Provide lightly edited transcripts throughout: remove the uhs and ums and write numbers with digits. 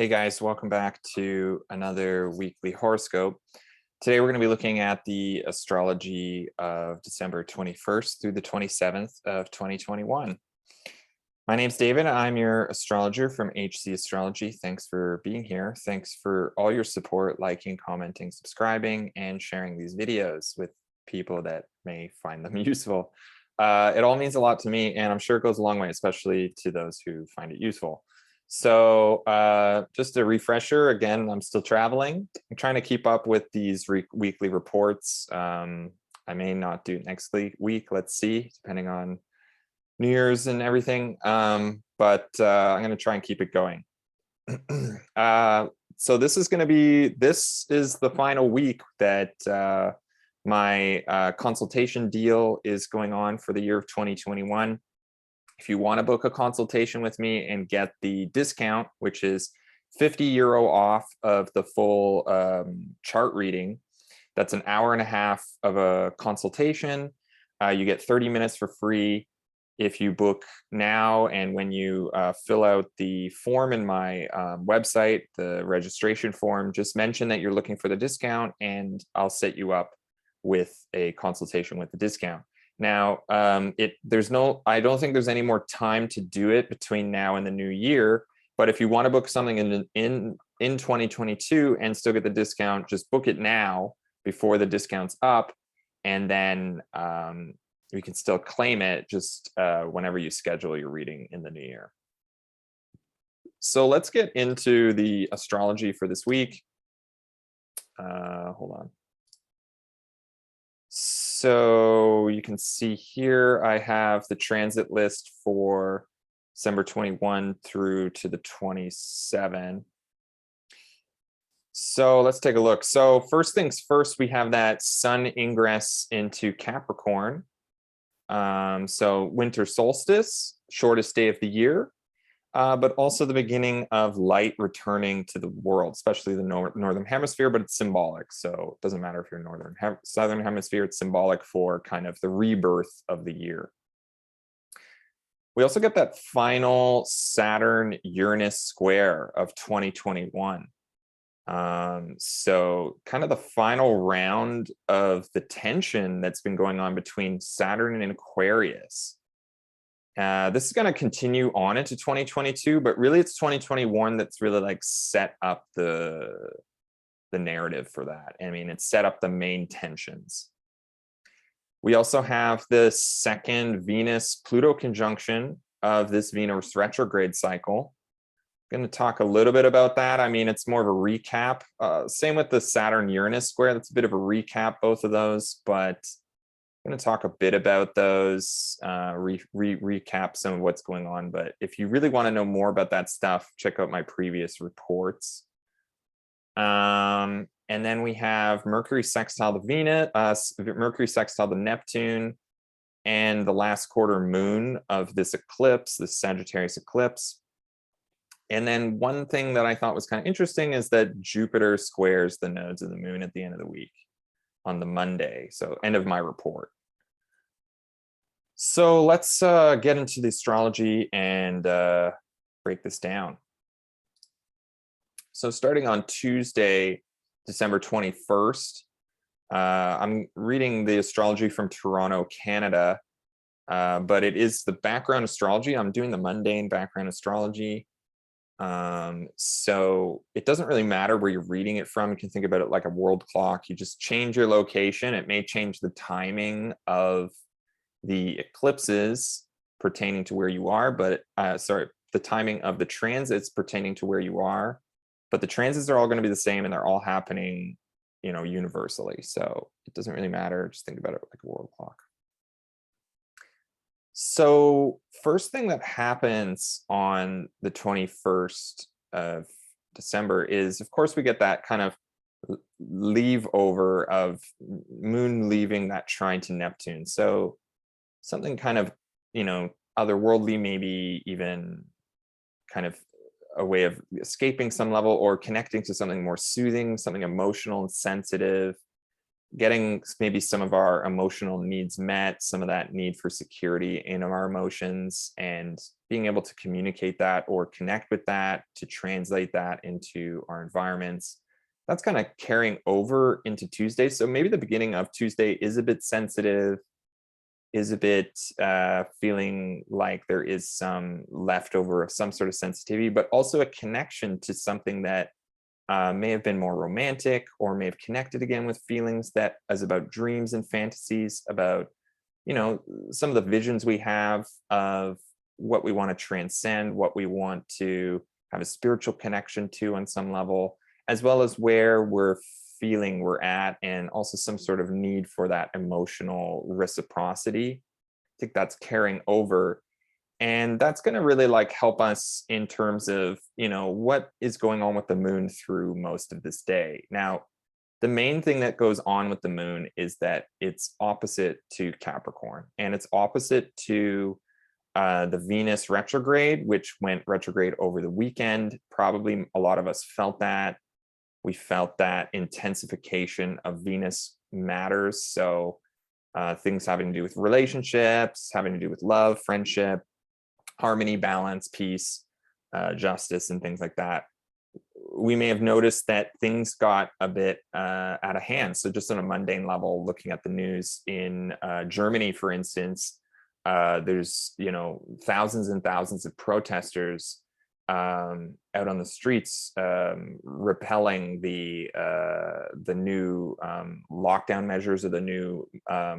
Hey guys, welcome back to another weekly horoscope. Today we're going to be looking at the astrology of December 21st through the 27th of 2021. My name's David. I'm your astrologer from HC Astrology. Thanks for being here. Thanks for all your support, liking, commenting, subscribing, and sharing these videos with people that may find them useful. It all means a lot to me, and I'm sure it goes a long way, especially to those who find it useful. So just a refresher, again, I'm still traveling. I'm trying to keep up with these weekly reports. I may not do it next week, let's see, depending on New Year's and everything. But I'm going to try and keep it going. So this is the final week that my consultation deal is going on for the year of 2021. If you want to book a consultation with me and get the discount, which is €50 off of the full chart reading, that's an hour and a half of a consultation. You get 30 minutes for free if you book now. And when you fill out the form in my website, the registration form, just mention that you're looking for the discount and I'll set you up with a consultation with the discount. Now, I don't think there's any more time to do it between now and the new year, but if you want to book something in 2022 and still get the discount, just book it now before the discount's up, and then you can still claim it just whenever you schedule your reading in the new year. So let's get into the astrology for this week. Hold on. So you can see here, I have the transit list for December 21 through to the 27. So let's take a look. So first things first, we have that sun ingress into Capricorn. So winter solstice, shortest day of the year, but also the beginning of light returning to the world, especially the northern hemisphere, but it's symbolic. So it doesn't matter if you're southern hemisphere, it's symbolic for kind of the rebirth of the year. We also get that final Saturn Uranus square of 2021. So kind of the final round of the tension that's been going on between Saturn and Aquarius. This is going to continue on into 2022, but really it's 2021 that's really like set up the narrative for that. I mean, it's set up the main tensions. We also have the second Venus-Pluto conjunction of this Venus retrograde cycle. I'm going to talk a little bit about that. I mean, it's more of a recap. Same with the Saturn-Uranus square. That's a bit of a recap, both of those, but I'm going to talk a bit about those, recap some of what's going on. But if you really want to know more about that stuff, check out my previous reports. And then we have Mercury sextile to Venus, Mercury sextile to Neptune, and the last quarter moon of this eclipse, this Sagittarius eclipse. And then one thing that I thought was kind of interesting is that Jupiter squares the nodes of the moon at the end of the week on the Monday, so end of my report. So let's get into the astrology and break this down. So starting on Tuesday, December 21st, I'm reading the astrology from Toronto, Canada, but it is the background astrology. I'm doing the mundane background astrology. So it doesn't really matter where you're reading it from. You can think about it like a world clock. You just change your location. It may change the timing of the eclipses pertaining to where you are, but the timing of the transits pertaining to where you are, but the transits are all going to be the same and they're all happening, universally. So it doesn't really matter. Just think about it like a world clock. So first thing that happens on the 21st of December is, of course, we get that kind of leave over of moon leaving that trine to Neptune. So something kind of, otherworldly, maybe even kind of a way of escaping some level or connecting to something more soothing, something emotional and sensitive. getting maybe some of our emotional needs met, some of that need for security in our emotions, and being able to communicate that or connect with that to translate that into our environments. That's kind of carrying over into Tuesday. So maybe the beginning of Tuesday is a bit sensitive, is a bit feeling like there is some leftover of some sort of sensitivity, but also a connection to something that may have been more romantic, or may have connected again with feelings that is about dreams and fantasies, about, you know, some of the visions we have of what we want to transcend, what we want to have a spiritual connection to on some level, as well as where we're feeling we're at, and also some sort of need for that emotional reciprocity. I think that's carrying over, and that's going to really like help us in terms of, you know, what is going on with the moon through most of this day. Now, the main thing that goes on with the moon is that it's opposite to Capricorn, and it's opposite to the Venus retrograde, which went retrograde over the weekend. Probably a lot of us felt that. We felt that intensification of Venus matters. So things having to do with relationships, having to do with love, friendship, harmony, balance, peace, justice, and things like that. We may have noticed that things got a bit out of hand. So just on a mundane level, looking at the news in Germany, for instance, there's, you know, thousands and thousands of protesters out on the streets, repelling the new lockdown measures, or the new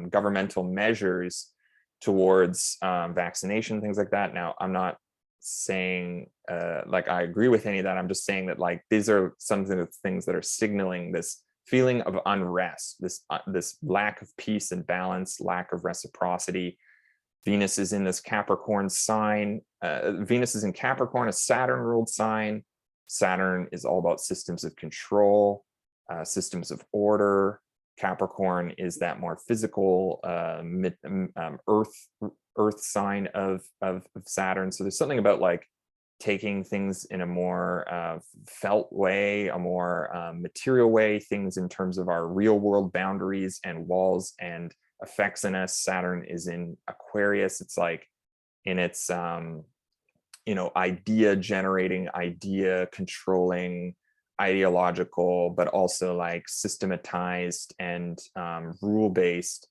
governmental measures towards vaccination, things like that. Now, I'm not saying like I agree with any of that. I'm just saying that like these are some of the things that are signaling this feeling of unrest, this lack of peace and balance, lack of reciprocity. Venus is in this Capricorn sign. Venus is in Capricorn, a Saturn ruled sign. Saturn is all about systems of control, systems of order. Capricorn is that more physical earth sign of Saturn. So there's something about like taking things in a more felt way, a more material way, things in terms of our real world boundaries and walls and effects in us. Saturn is in Aquarius. It's like in its you know, idea generating, idea controlling, ideological, but also like systematized and rule based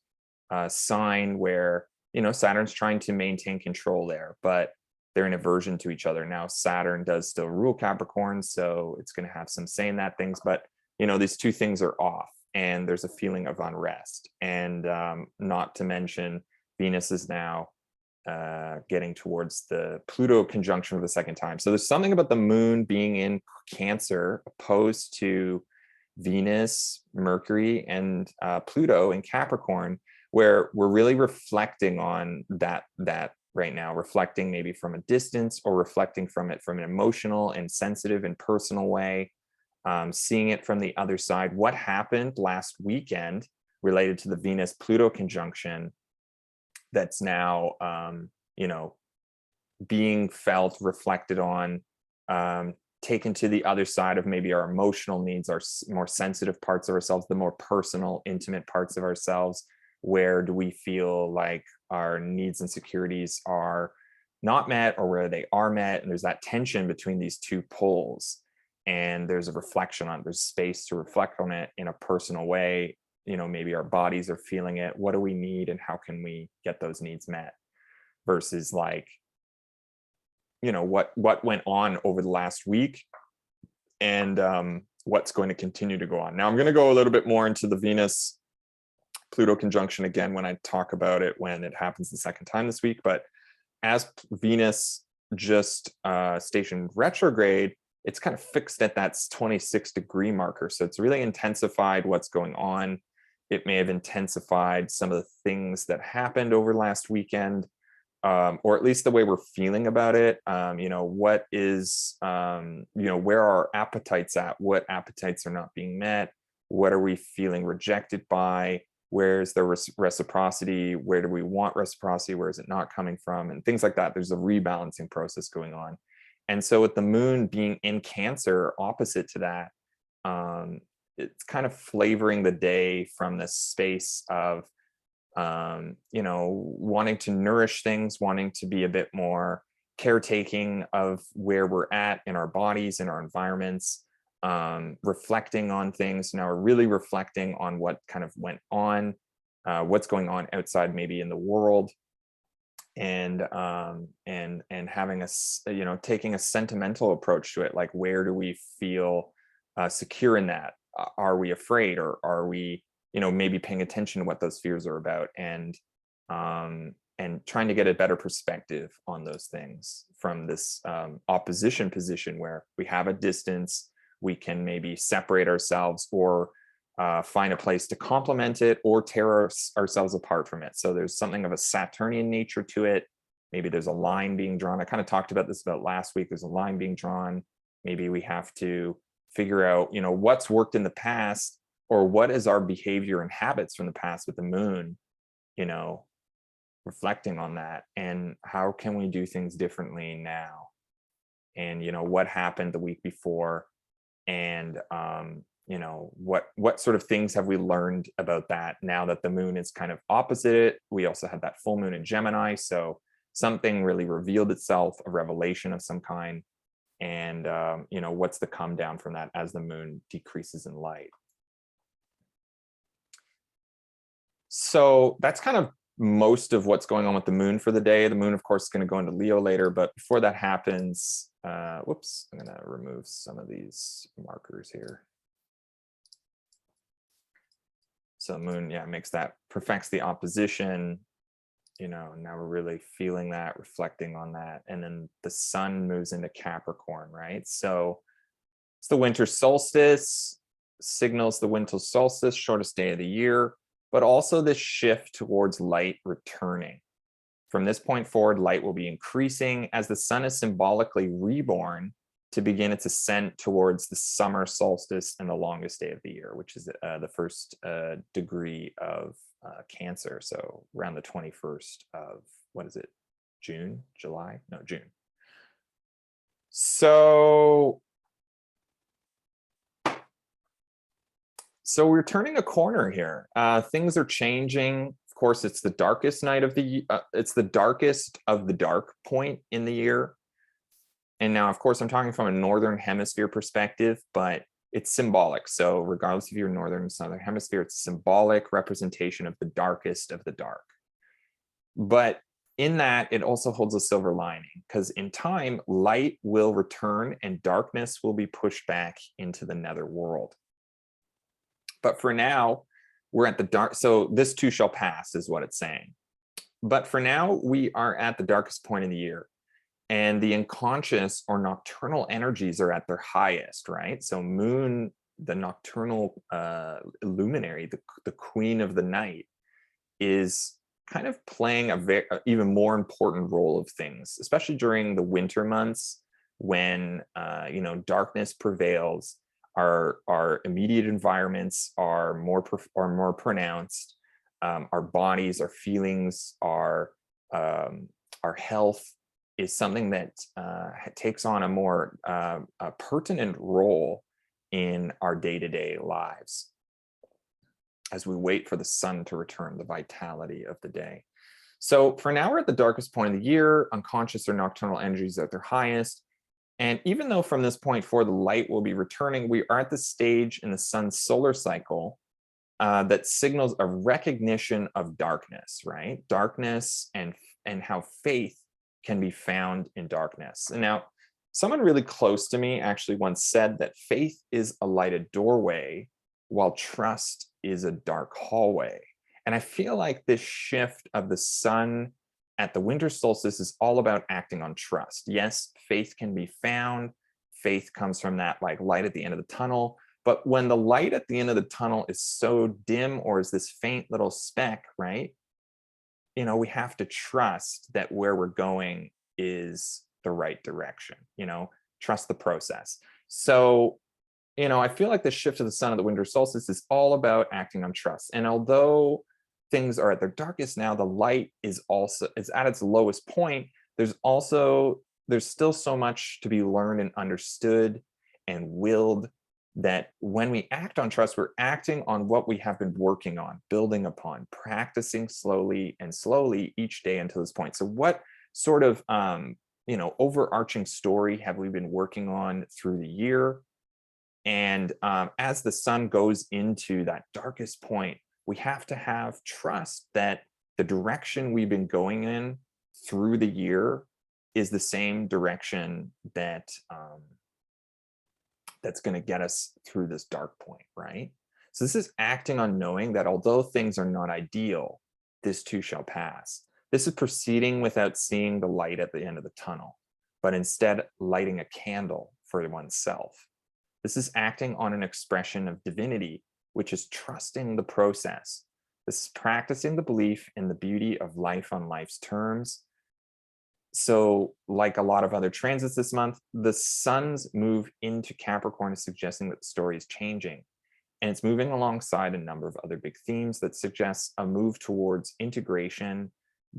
sign, where, you know, Saturn's trying to maintain control there, but they're in aversion to each other. Now, Saturn does still rule Capricorn, so it's going to have some say in that things, but, you know, these two things are off, and there's a feeling of unrest. And not to mention, Venus is now getting towards the Pluto conjunction for the second time. So there's something about the moon being in Cancer opposed to Venus, Mercury, and Pluto in Capricorn, where we're really reflecting on that right now, reflecting maybe from a distance, or reflecting from it from an emotional and sensitive and personal way, seeing it from the other side. What happened last weekend related to the Venus Pluto conjunction that's now you know, being felt, reflected on, taken to the other side of maybe our emotional needs, our more sensitive parts of ourselves, the more personal, intimate parts of ourselves. Where do we feel like our needs and securities are not met, or where they are met? And there's that tension between these two poles, and there's a reflection on, there's space to reflect on it in a personal way. You know, maybe our bodies are feeling it. What do we need, and how can we get those needs met? Versus like, you know, what went on over the last week, and what's going to continue to go on. Now, I'm going to go a little bit more into the Venus Pluto conjunction again when I talk about it, when it happens the second time this week. But as Venus just stationed retrograde, it's kind of fixed at that 26-degree marker. So it's really intensified what's going on. It may have intensified some of the things that happened over last weekend, or at least the way we're feeling about it. You know, what is, you know, where are our appetites at? What appetites are not being met? What are we feeling rejected by? Where's the reciprocity? Where do we want reciprocity? Where is it not coming from? And things like that. There's a rebalancing process going on. And so with the moon being in Cancer, opposite to that, it's kind of flavoring the day from this space of wanting to nourish things, wanting to be a bit more caretaking of where we're at in our bodies, in our environments, reflecting on things. Now we're really reflecting on what kind of went on, what's going on outside, maybe in the world, and having taking a sentimental approach to it. Like, where do we feel secure in that? Are we afraid, or are we maybe paying attention to what those fears are about, and trying to get a better perspective on those things from this opposition position where we have a distance. We can maybe separate ourselves, or find a place to complement it, or tear ourselves apart from it. So there's something of a Saturnian nature to it. Maybe there's a line being drawn. I kind of talked about this about last week. There's a line being drawn. Maybe we have to figure out, what's worked in the past, or what is our behavior and habits from the past with the moon, reflecting on that, and how can we do things differently now, and what happened the week before, and what sort of things have we learned about that now that the moon is kind of opposite it. We also had that full moon in Gemini, so something really revealed itself, a revelation of some kind, and what's the come down from that as the moon decreases in light. So that's kind of most of what's going on with the moon for the day. The moon, of course, is going to go into Leo later, but before that happens, whoops, I'm going to remove some of these markers here. So moon, perfects the opposition. Now we're really feeling that, reflecting on that. And then the sun moves into Capricorn, right? So it's the winter solstice, signals the winter solstice, shortest day of the year, but also this shift towards light returning. From this point forward, light will be increasing as the sun is symbolically reborn to begin its ascent towards the summer solstice and the longest day of the year, which is the first degree of Cancer. So around the 21st of, June, July? No, June. So we're turning a corner here. Things are changing. Of course, it's the darkest night of the it's the darkest of the dark point in the year. And now, of course, I'm talking from a northern hemisphere perspective, but it's symbolic. So regardless if you're northern or southern hemisphere, it's symbolic representation of the darkest of the dark. But in that, it also holds a silver lining, because in time, light will return and darkness will be pushed back into the nether world. But for now, we're at the dark. So this too shall pass is what it's saying. But for now, we are at the darkest point of the year. And the unconscious or nocturnal energies are at their highest, right? So moon, the nocturnal luminary, the queen of the night, is kind of playing a even more important role of things, especially during the winter months when darkness prevails. Our immediate environments are more pronounced. Our bodies, our feelings, our health is something that takes on a more pertinent role in our day-to-day lives as we wait for the sun to return, the vitality of the day. So for now, we're at the darkest point of the year. Unconscious or nocturnal energies are at their highest. And even though from this point forward, the light will be returning, we are at the stage in the sun's solar cycle that signals a recognition of darkness, right? Darkness and how faith can be found in darkness. And now, someone really close to me actually once said that faith is a lighted doorway, while trust is a dark hallway. And I feel like this shift of the sun at the winter solstice is all about acting on trust. Yes, faith can be found. Faith comes from that light at the end of the tunnel. But when the light at the end of the tunnel is so dim, or is this faint little speck, right? We have to trust that where we're going is the right direction, trust the process. So, I feel like the shift of the sun at the winter solstice is all about acting on trust. And although things are at their darkest now, the light is at its lowest point. There's still so much to be learned and understood and willed that when we act on trust, we're acting on what we have been working on, building upon, practicing slowly and slowly each day until this point. So what sort of overarching story have we been working on through the year? And as the sun goes into that darkest point, we have to have trust that the direction we've been going in through the year is the same direction that that's going to get us through this dark point, right? So this is acting on knowing that although things are not ideal, this too shall pass. This is proceeding without seeing the light at the end of the tunnel, but instead lighting a candle for oneself. This is acting on an expression of divinity, which is trusting the process. This is practicing the belief in the beauty of life on life's terms. So, like a lot of other transits this month, the sun's move into Capricorn is suggesting that the story is changing. And it's moving alongside a number of other big themes that suggest a move towards integration,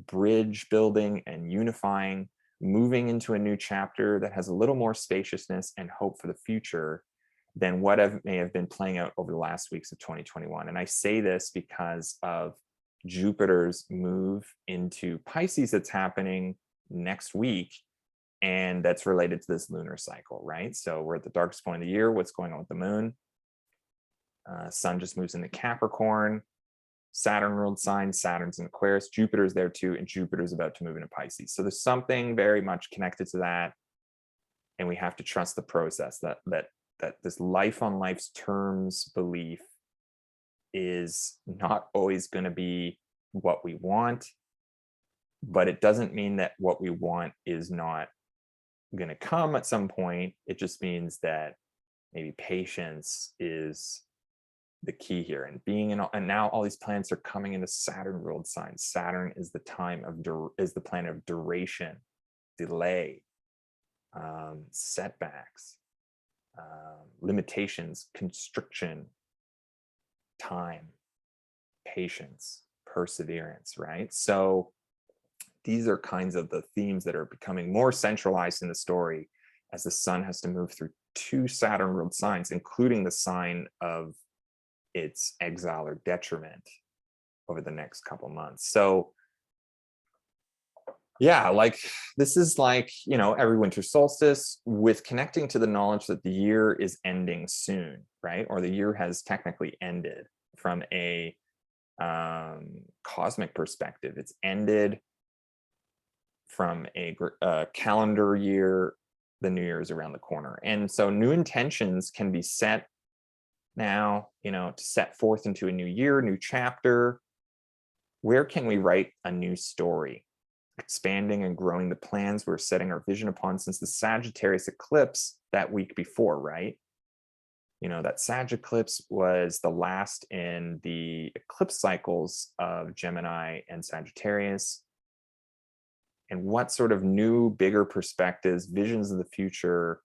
bridge building, and unifying, moving into a new chapter that has a little more spaciousness and hope for the future than what may have been playing out over the last weeks of 2021. And I say this because of Jupiter's move into Pisces that's happening next week, and that's related to this lunar cycle, right? So we're at the darkest point of the year. What's going on with the moon? Sun just moves into Capricorn. Saturn ruled sign, Saturn's in Aquarius, Jupiter's there too, and Jupiter's about to move into Pisces. So there's something very much connected to that, and we have to trust the process that this life on life's terms belief is not always going to be what we want, but it doesn't mean that what we want is not going to come at some point. It just means that maybe patience is the key here, and being in, and now all these planets are coming into Saturn ruled signs. Saturn is the is the planet of duration, delay, setbacks, limitations, constriction, time, patience, perseverance, right? So these are kinds of the themes that are becoming more centralized in the story as the sun has to move through 2 Saturn ruled signs, including the sign of its exile or detriment over the next couple months. So yeah, like this is like, every winter solstice, with connecting to the knowledge that the year is ending soon, right? Or the year has technically ended from a cosmic perspective. It's ended from a calendar year. The new year is around the corner. And so new intentions can be set now, to set forth into a new year, new chapter. Where can we write a new story? Expanding and growing the plans we're setting our vision upon since the Sagittarius eclipse that week before, right? That Sag eclipse was the last in the eclipse cycles of Gemini and Sagittarius. And what sort of new, bigger perspectives, visions of the future,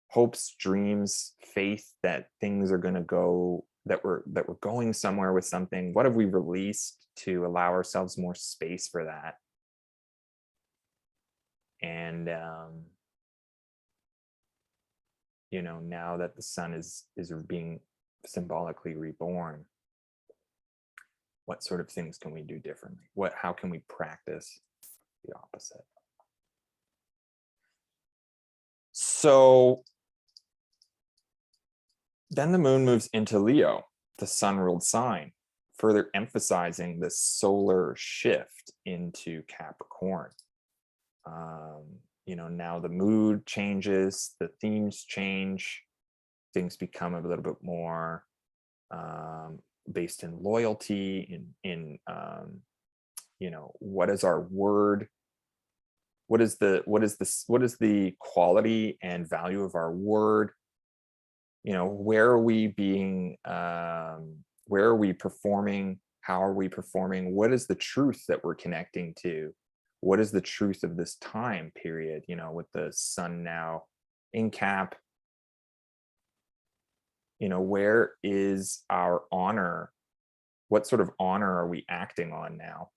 hopes, dreams, faith that things are going to go, that we're going somewhere with something. What have we released to allow ourselves more space for that? And now that the sun is being symbolically reborn, what sort of things can we do differently? How can we practice the opposite? So then the moon moves into Leo, the sun ruled sign, further emphasizing this solar shift into Capricorn. Now the mood changes, the themes change, things become a little bit more based in loyalty, in what is our word? What is the quality and value of our word? Where are we being, where are we performing? How are we performing? What is the truth that we're connecting to? What is the truth of this time period, with the sun now in Cap? Where is our honor? What sort of honor are we acting on now?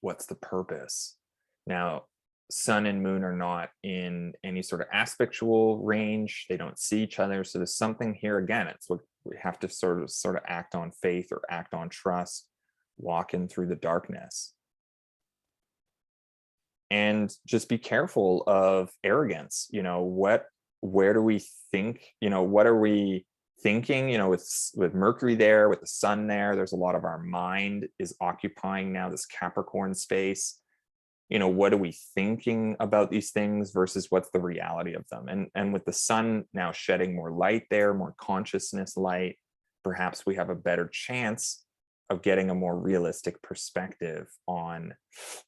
What's the purpose? Now, sun and moon are not in any sort of aspectual range. They don't see each other. So there's something here again. It's what we have to sort of act on faith or act on trust, walking through the darkness. And just be careful of arrogance. Where do we think, what are we thinking, with Mercury there, with the sun there, there's a lot of our mind is occupying now this Capricorn space. What are we thinking about these things versus what's the reality of them? And with the sun now shedding more light there, more consciousness light, perhaps we have a better chance of getting a more realistic perspective on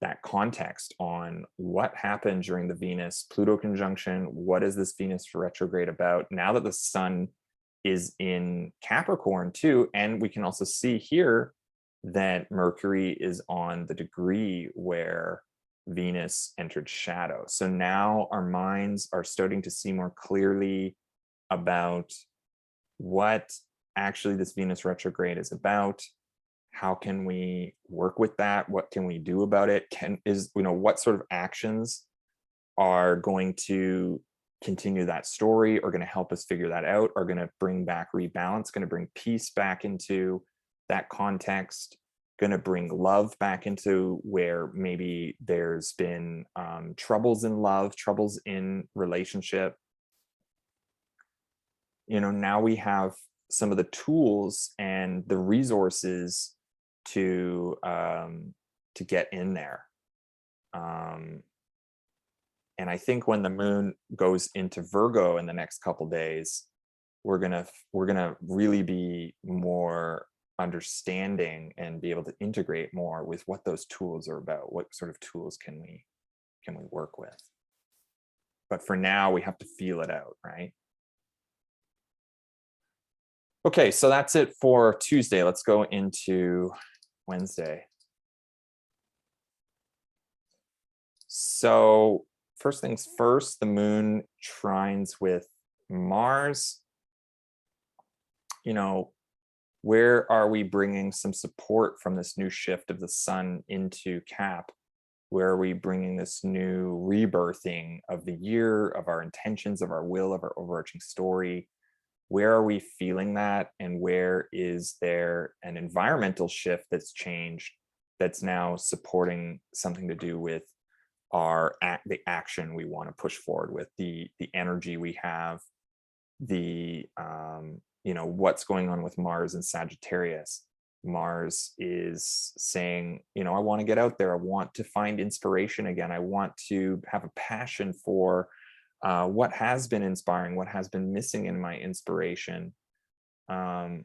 that context, on what happened during the Venus-Pluto conjunction. What is this Venus retrograde about? Now that the sun is in Capricorn too, and we can also see here that Mercury is on the degree where Venus entered shadow. So now our minds are starting to see more clearly about what actually this Venus retrograde is about. How can we work with that? What can we do about it? What sort of actions are going to continue that story, or going to help us figure that out, are going to bring back rebalance, going to bring peace back into that context, going to bring love back into where maybe there's been troubles in love, troubles in relationship. Now we have some of the tools and the resources to get in there. And I think when the moon goes into Virgo in the next couple days, we're gonna really be more understanding and be able to integrate more with what those tools are about. What sort of tools can we work with? But for now, we have to feel it out, right? Okay, so that's it for Tuesday. Let's go into Wednesday. So first things first, the moon trines with Mars. Where are we bringing some support from this new shift of the sun into Cap? Where are we bringing this new rebirthing of the year, of our intentions, of our will, of our overarching story? Where are we feeling that? And where is there an environmental shift that's changed, that's now supporting something to do with the action we want to push forward with, the energy we have, what's going on with Mars and Sagittarius? Mars is saying, I want to get out there. I want to find inspiration again. I want to have a passion for what has been inspiring, what has been missing in my inspiration. I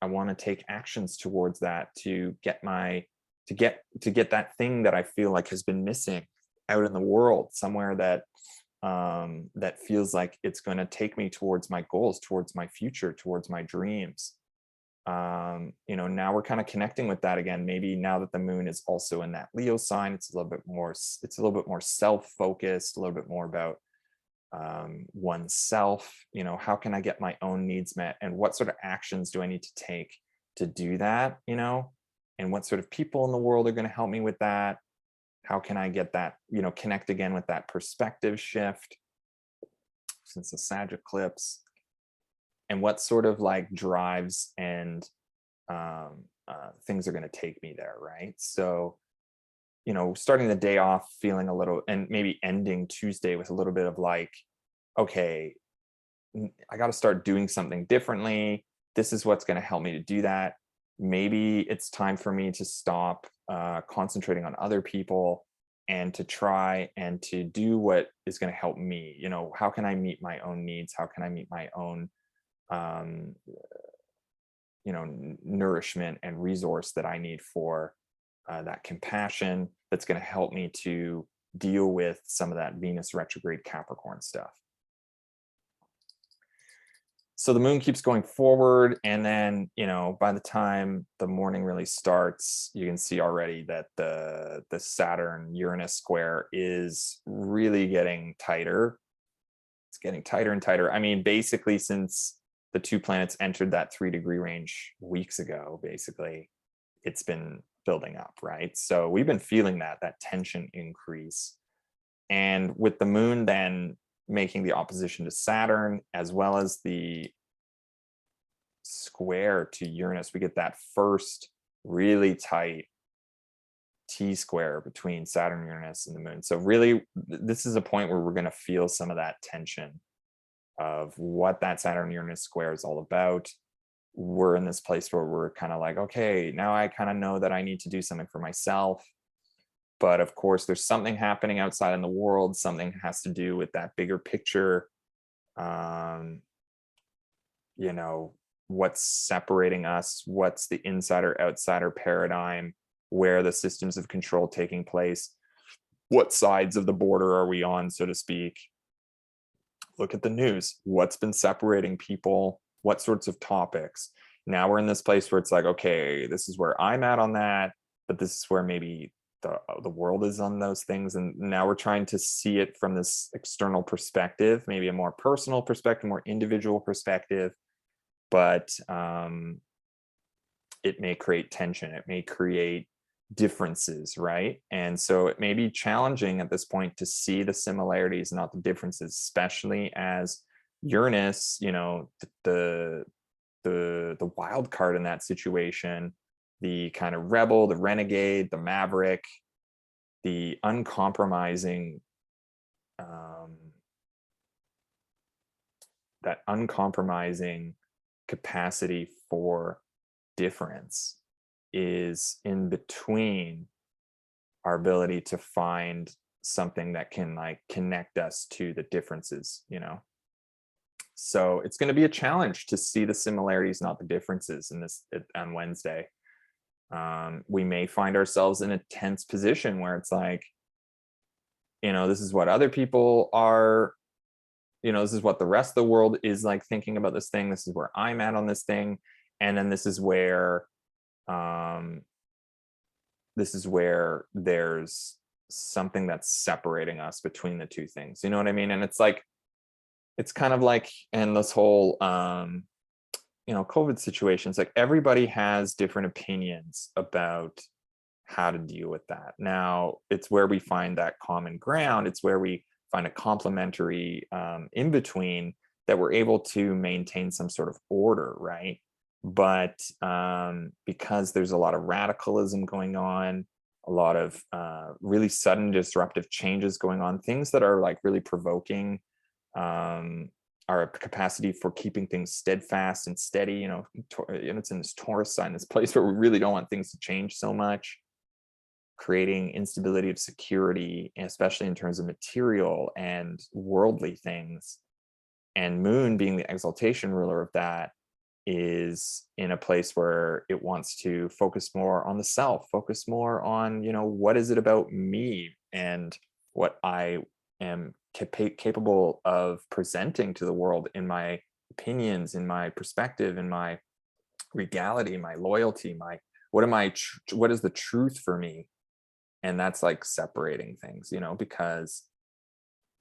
want to take actions towards that to get that thing that I feel like has been missing out in the world, somewhere that feels like it's going to take me towards my goals, towards my future, towards my dreams. Now we're kind of connecting with that again. Maybe now that the moon is also in that Leo sign, it's a little bit more self-focused, a little bit more about oneself. How can I get my own needs met, and what sort of actions do I need to take to do that? And what sort of people in the world are going to help me with that? How can I get that, connect again with that perspective shift since the Sag eclipse? And what sort of drives and things are going to take me there, right? So, starting the day off feeling a little, and maybe ending Tuesday with a little bit of okay, I got to start doing something differently. This is what's going to help me to do that. Maybe it's time for me to stop concentrating on other people and to try and to do what is going to help me. How can I meet my own needs? How can I meet my own nourishment and resource that I need for that compassion that's going to help me to deal with some of that Venus retrograde Capricorn stuff. So the moon keeps going forward, and then by the time the morning really starts, you can see already that the Saturn Uranus square is really getting tighter. It's getting tighter and tighter. I mean, basically, since the two planets entered that 3-degree range weeks ago, basically, it's been building up, right? So we've been feeling that tension increase. And with the moon then making the opposition to Saturn, as well as the square to Uranus, we get that first really tight T-square between Saturn, Uranus, and the moon. So really, this is a point where we're going to feel some of that tension of what that Saturn Uranus square is all about. We're in this place where we're kind of like, okay, now I kind of know that I need to do something for myself. But of course, there's something happening outside in the world. Something has to do with that bigger picture. You know, what's separating us, what's the insider outsider paradigm, where the systems of control taking place, what sides of the border are we on, so to speak. Look at the news, what's been separating people, what sorts of topics. Now we're in this place where it's like, okay, this is where I'm at on that, but this is where maybe the world is on those things. And now we're trying to see it from this external perspective, maybe a more personal perspective, more individual perspective. But it may create tension, it may create differences, right? And so it may be challenging at this point to see the similarities, not the differences, especially as Uranus, you know, the wild card in that situation, the kind of rebel, the renegade, the maverick, the uncompromising, that uncompromising capacity for difference is in between our ability to find something that can like connect us to the differences, you know. So it's going to be a challenge to see the similarities, not the differences, in this on Wednesday. We may find ourselves in a tense position where it's like, you know, this is what other people are, you know, this is what the rest of the world is like thinking about this thing. This is where I'm at on this thing. And then this is where there's something that's separating us between the two things. You know what I mean? And it's like, it's kind of like in this whole you know, COVID situations, like everybody has different opinions about how to deal with that. Now, it's where we find that common ground. It's where we find a complementary in between that we're able to maintain some sort of order, right? But because there's a lot of radicalism going on, a lot of really sudden disruptive changes going on, things that are like really provoking our capacity for keeping things steadfast and steady, you know, and it's in this Taurus sign, this place where we really don't want things to change so much, creating instability of security, especially in terms of material and worldly things. And Moon, being the exaltation ruler of that, is in a place where it wants to focus more on the self, focus more on, you know, what is it about me and what I am capable of presenting to the world in my opinions, in my perspective, in my regality, my loyalty, my what is the truth for me. And that's like separating things, you know, because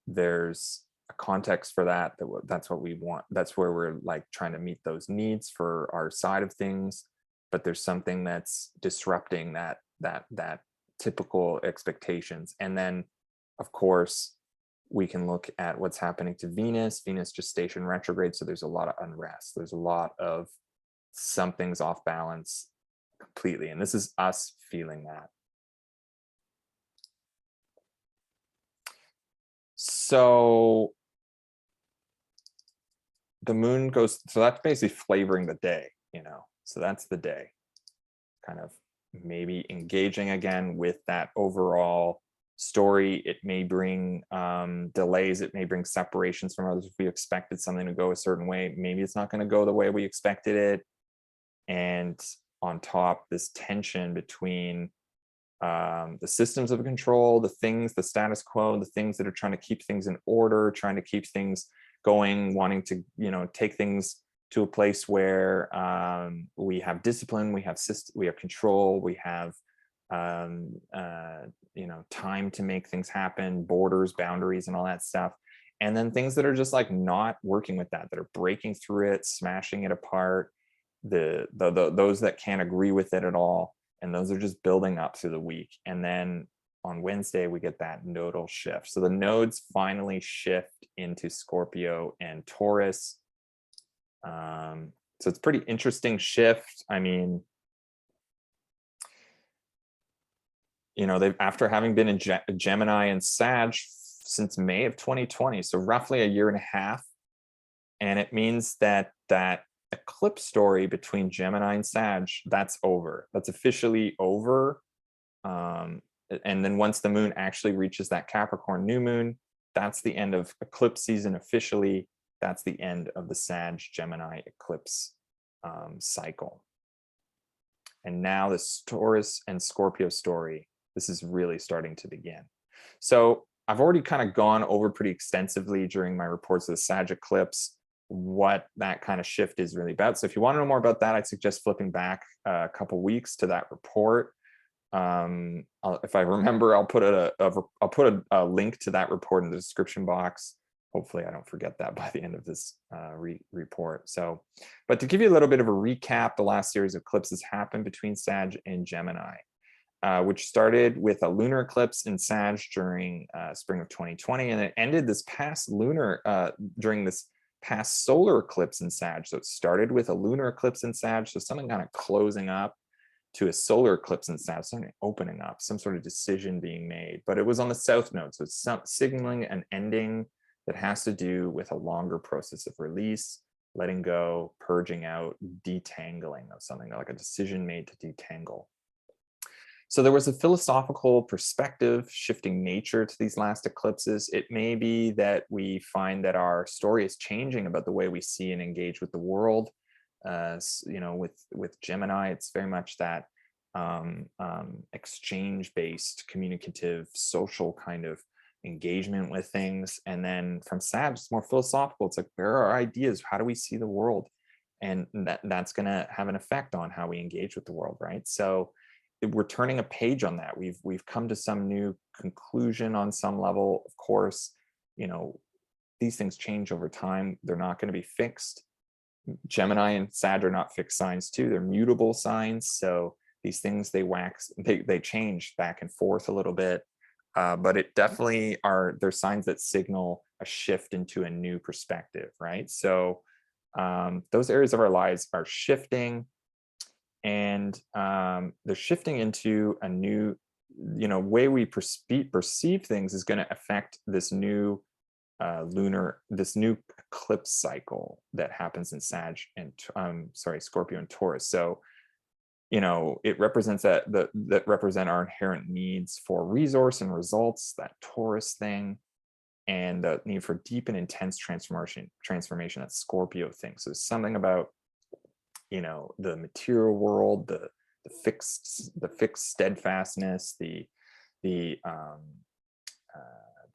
there's a context for that, that's what we want, that's where we're like trying to meet those needs for our side of things. But there's something that's disrupting that typical expectations. And then of course we can look at what's happening to Venus just station retrograde. So there's a lot of unrest, there's a lot of something's off balance completely, and this is us feeling that. So the moon goes, so that's basically flavoring the day, you know, so that's the day, kind of maybe engaging again with that overall story. It may bring delays, it may bring separations from others. If we expected something to go a certain way, maybe it's not going to go the way we expected it. And on top, this tension between the systems of control, the things, the status quo, the things that are trying to keep things in order, trying to keep things going, wanting to, you know, take things to a place where we have discipline, we have control, we have you know, time to make things happen, borders, boundaries, and all that stuff. And then things that are just like not working with that are breaking through it, smashing it apart, those that can't agree with it at all. And those are just building up through the week. And then on Wednesday, we get that nodal shift. So the nodes finally shift into Scorpio and Taurus. So it's pretty interesting shift. I mean, you know, they've, after having been in Gemini and Sag since May of 2020, so roughly a year and a half. And it means that that eclipse story between Gemini and Sag, that's over. That's officially over. And then once the moon actually reaches that Capricorn new moon, that's the end of eclipse season officially. That's the end of the Sag Gemini eclipse cycle. And now this Taurus and Scorpio story, this is really starting to begin. So I've already kind of gone over pretty extensively during my reports of the Sag eclipse what that kind of shift is really about. So if you want to know more about that, I'd suggest flipping back a couple weeks to that report. If I remember, I'll put a link to that report in the description box. Hopefully I don't forget that by the end of this report. So, but to give you a little bit of a recap, the last series of eclipses happened between Sag and Gemini, which started with a lunar eclipse in Sag during spring of 2020, and it ended this past during this past solar eclipse in Sag. So it started with a lunar eclipse in Sag, so something kind of closing up, to a solar eclipse in Sag, something opening up, some sort of decision being made. But it was on the south node, so it's signaling an ending that has to do with a longer process of release, letting go, purging out, detangling of something, like a decision made to detangle. So there was a philosophical perspective, shifting nature to these last eclipses. It may be that we find that our story is changing about the way we see and engage with the world. You know, with Gemini, it's very much that exchange-based, communicative, social kind of engagement with things. And then from Sag, it's more philosophical. It's like, where are our ideas? How do we see the world? And that's going to have an effect on how we engage with the world, right? So we're turning a page on that. We've come to some new conclusion on some level. Of course, you know, these things change over time. They're not going to be fixed. Gemini and Sag are not fixed signs too. They're mutable signs. So these things, they change back and forth a little bit. But it definitely they're signs that signal a shift into a new perspective, right? So those areas of our lives are shifting, and they're shifting into a new, you know, way we perceive things is going to affect this new this new eclipse cycle that happens in Sag and Scorpio and Taurus. So, you know, it represents that represent our inherent needs for resource and results, that Taurus thing, and the need for deep and intense transformation, that Scorpio thing. So there's something about, you know, the material world, the fixed steadfastness, the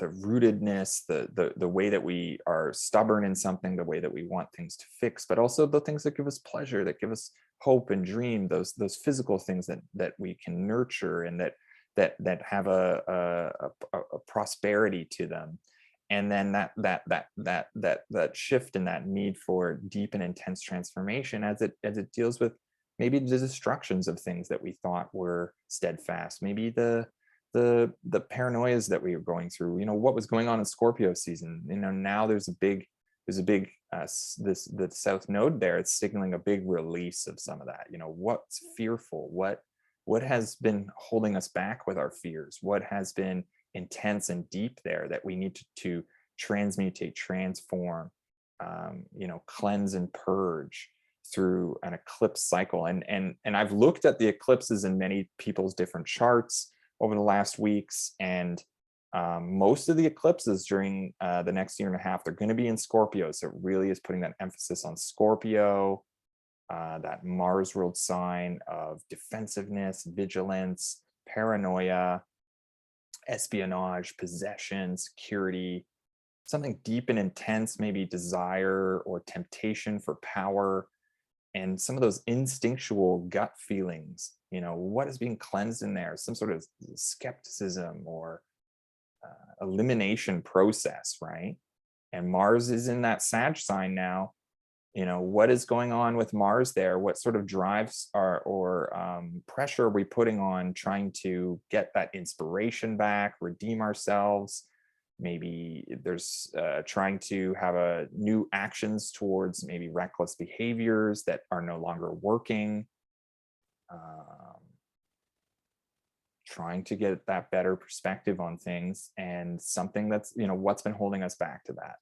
rootedness, the way that we are stubborn in something, the way that we want things to fix, but also the things that give us pleasure, that give us hope and dream, those physical things that we can nurture and that have a prosperity to them. And then that shift and that need for deep and intense transformation as it deals with maybe the destructions of things that we thought were steadfast, maybe the paranoias that we were going through. You know, what was going on in Scorpio season, you know, now there's a big the south node there. It's signaling a big release of some of that. You know, what's fearful, what has been holding us back with our fears, what has been intense and deep there that we need to transmutate, transform, you know, cleanse and purge through an eclipse cycle. And I've looked at the eclipses in many people's different charts over the last weeks, and most of the eclipses during the next year and a half, they're going to be in Scorpio. So it really is putting that emphasis on Scorpio, that Mars ruled sign of defensiveness, vigilance, paranoia, espionage, possession, security, something deep and intense, maybe desire or temptation for power, and some of those instinctual gut feelings. You know, what is being cleansed in there? Some sort of skepticism or elimination process, right? And Mars is in that Sag sign now. You know, what is going on with Mars there? What sort of drives are or pressure are we putting on trying to get that inspiration back, redeem ourselves? Maybe there's trying to have a new actions towards maybe reckless behaviors that are no longer working. Trying to get that better perspective on things, and something that's, you know, what's been holding us back to that.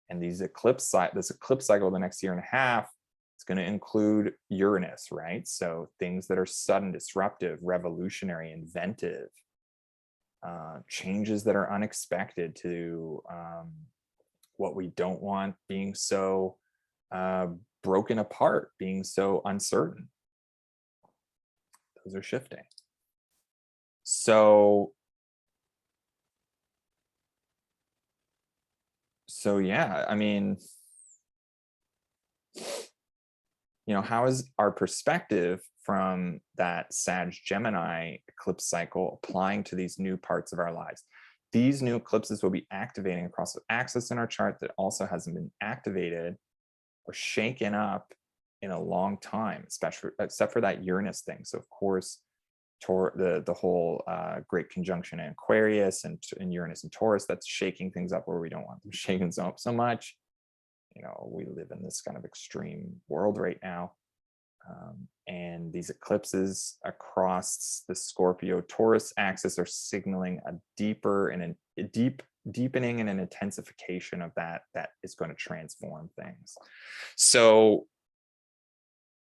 And this eclipse cycle the next year and a half, it's going to include Uranus, right? So things that are sudden, disruptive, revolutionary, inventive, changes that are unexpected to what we don't want being so broken apart, being so uncertain. Those are shifting. So yeah, I mean, you know, how is our perspective from that Sag Gemini eclipse cycle applying to these new parts of our lives? These new eclipses will be activating across the axis in our chart that also hasn't been activated or shaken up in a long time, especially except for that Uranus thing. So of course, the whole great conjunction in Aquarius and Uranus and Taurus, that's shaking things up where we don't want them shaking up so much. You know, we live in this kind of extreme world right now. And these eclipses across the Scorpio Taurus axis are signaling a deeper and a deepening and an intensification of that is going to transform things. So,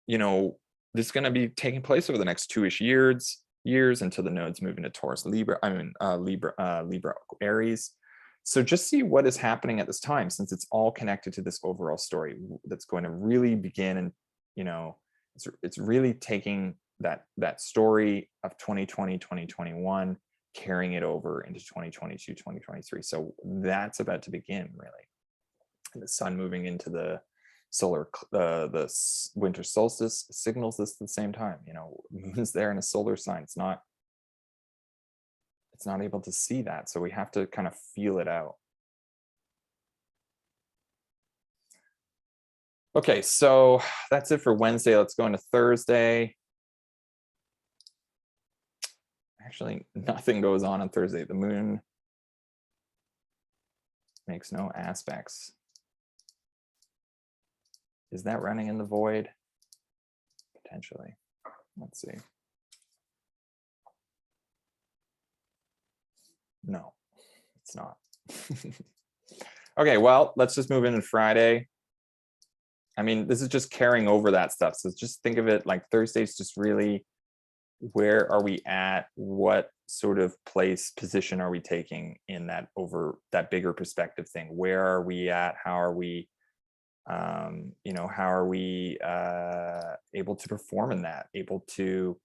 you know, this is going to be taking place over the next 2-ish years until the nodes move into Taurus, Libra, Libra, Aries. So just see what is happening at this time, since it's all connected to this overall story that's going to really begin. And, you know, it's really taking that story of 2020, 2021, carrying it over into 2022, 2023. So that's about to begin, really. And the sun moving into the the winter solstice signals this at the same time. You know, moon's there in a solar sign. It's not able to see that, so we have to kind of feel it out. Okay, so that's it for Wednesday. Let's go into Thursday. Actually, nothing goes on Thursday. The moon makes no aspects. Is that running in the void? Potentially. Let's see. No, it's not. Okay, well, let's just move into Friday. I mean, this is just carrying over that stuff. So just think of it like Thursday's just really, where are we at? What sort of position are we taking in that bigger perspective thing? Where are we at? How are we, you know, how are we able to perform in that? Able to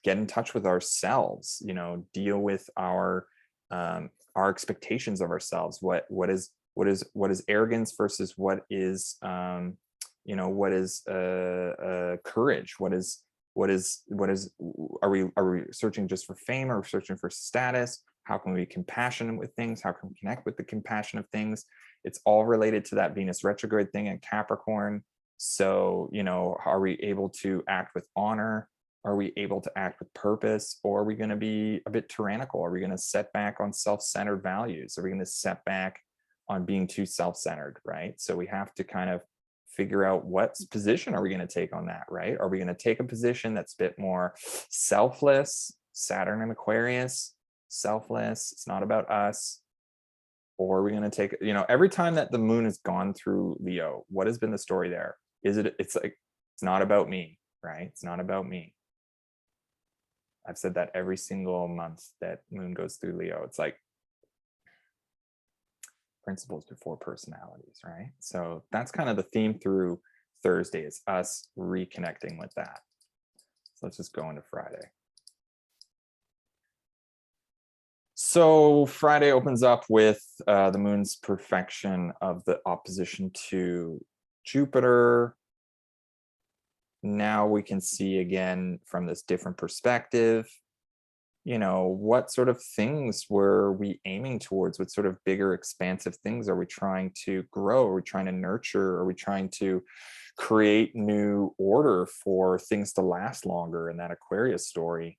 get in touch with ourselves, you know, deal with our expectations of ourselves. What is arrogance versus what is you know, what is courage? Are we searching just for fame, or searching for status? How can we be compassionate with things? How can we connect with the compassion of things? It's all related to that Venus retrograde thing in Capricorn. So, you know, are we able to act with honor? Are we able to act with purpose? Or are we going to be a bit tyrannical? Are we going to set back on self-centered values? Are we going to set back on being too self-centered, right? So we have to kind of figure out what position are we going to take on that, right? Are we going to take a position that's a bit more selfless, Saturn and Aquarius, selfless, it's not about us? Or are we going to take, you know, every time that the moon has gone through Leo, what has been the story there? It's like, it's not about me, right? It's not about me. I've said that every single month that moon goes through Leo. It's like principles before personalities, right? So that's kind of the theme through Thursday, is us reconnecting with that. So let's just go into Friday. So Friday opens up with the moon's perfection of the opposition to Jupiter. Now we can see again from this different perspective, what sort of things were we aiming towards? What sort of bigger, expansive things are we trying to grow? Are we trying to nurture? Are we trying to create new order for things to last longer in that Aquarius story?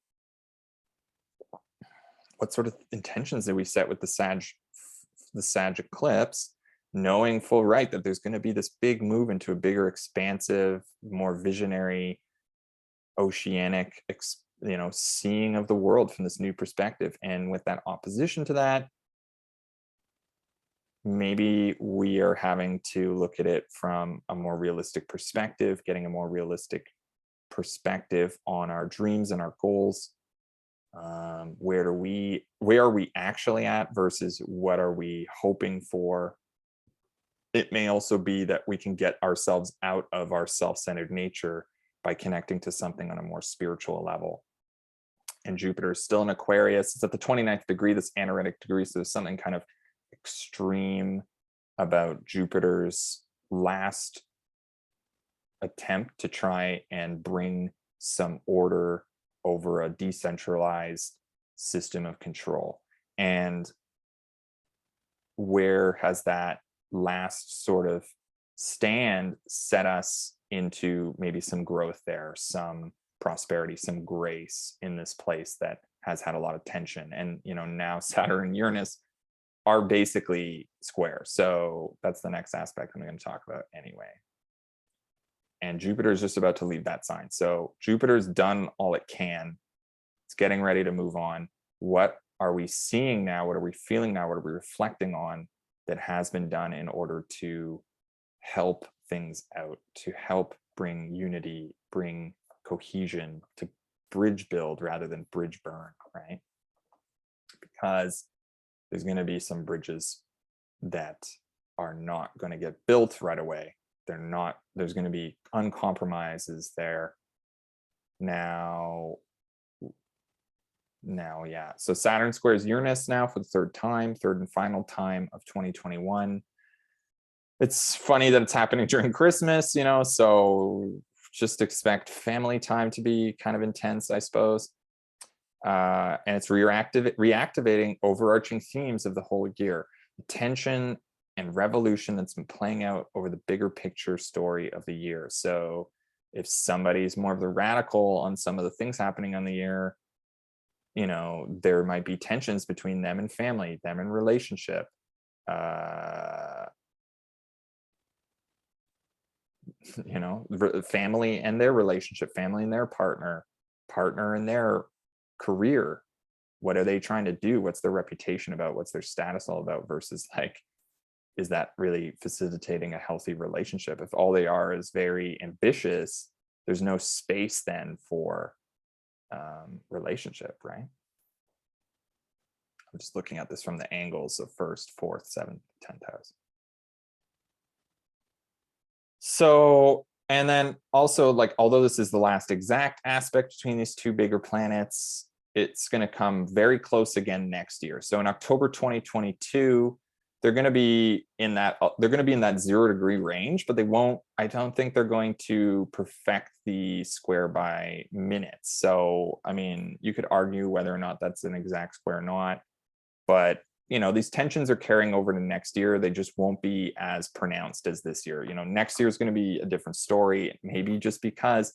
What sort of intentions did we set with the Sag eclipse, knowing full right that there's going to be this big move into a bigger, expansive, more visionary, oceanic, seeing of the world from this new perspective. And with that opposition to that, maybe we are having to look at it from a more realistic perspective, getting a more realistic perspective on our dreams and our goals. Where are we actually at versus what are we hoping for? It may also be that we can get ourselves out of our self-centered nature by connecting to something on a more spiritual level. And Jupiter is still in Aquarius. It's at the 29th degree, this anaretic degree. So there's something kind of extreme about Jupiter's last attempt to try and bring some order over a decentralized system of control. And where has that last sort of stand set us into maybe some growth there, some prosperity, some grace in this place that has had a lot of tension? And now Saturn and Uranus are basically square. So that's the next aspect I'm going to talk about anyway. And Jupiter is just about to leave that sign. So Jupiter's done all it can. It's getting ready to move on. What are we seeing now? What are we feeling now? What are we reflecting on that has been done in order to help things out, to help bring unity, bring cohesion, to bridge build rather than bridge burn, right? Because there's going to be some bridges that are not going to get built right away. There's going to be uncompromises there. Now, yeah. So Saturn squares Uranus now for the third and final time of 2021. It's funny that it's happening during Christmas, so just expect family time to be kind of intense, I suppose. And it's reactivating overarching themes of the whole year. Tension and revolution that's been playing out over the bigger picture story of the year. So if somebody's more of the radical on some of the things happening on the year, there might be tensions between them and family, them and relationship, family and their relationship, family and their partner and their career. What are they trying to do? What's their reputation about? What's their status all about? Versus is that really facilitating a healthy relationship? If all they are is very ambitious, there's no space then for relationship, right? I'm just looking at this from the angles of 1st, 4th, 7th, 10th house. So, and then also, although this is the last exact aspect between these two bigger planets, it's going to come very close again next year. So in October 2022, they're going to be in that 0-degree range, but I don't think they're going to perfect the square by minutes. So, I mean, you could argue whether or not that's an exact square or not, but these tensions are carrying over to next year. They just won't be as pronounced as this year. Next year is going to be a different story, maybe just because,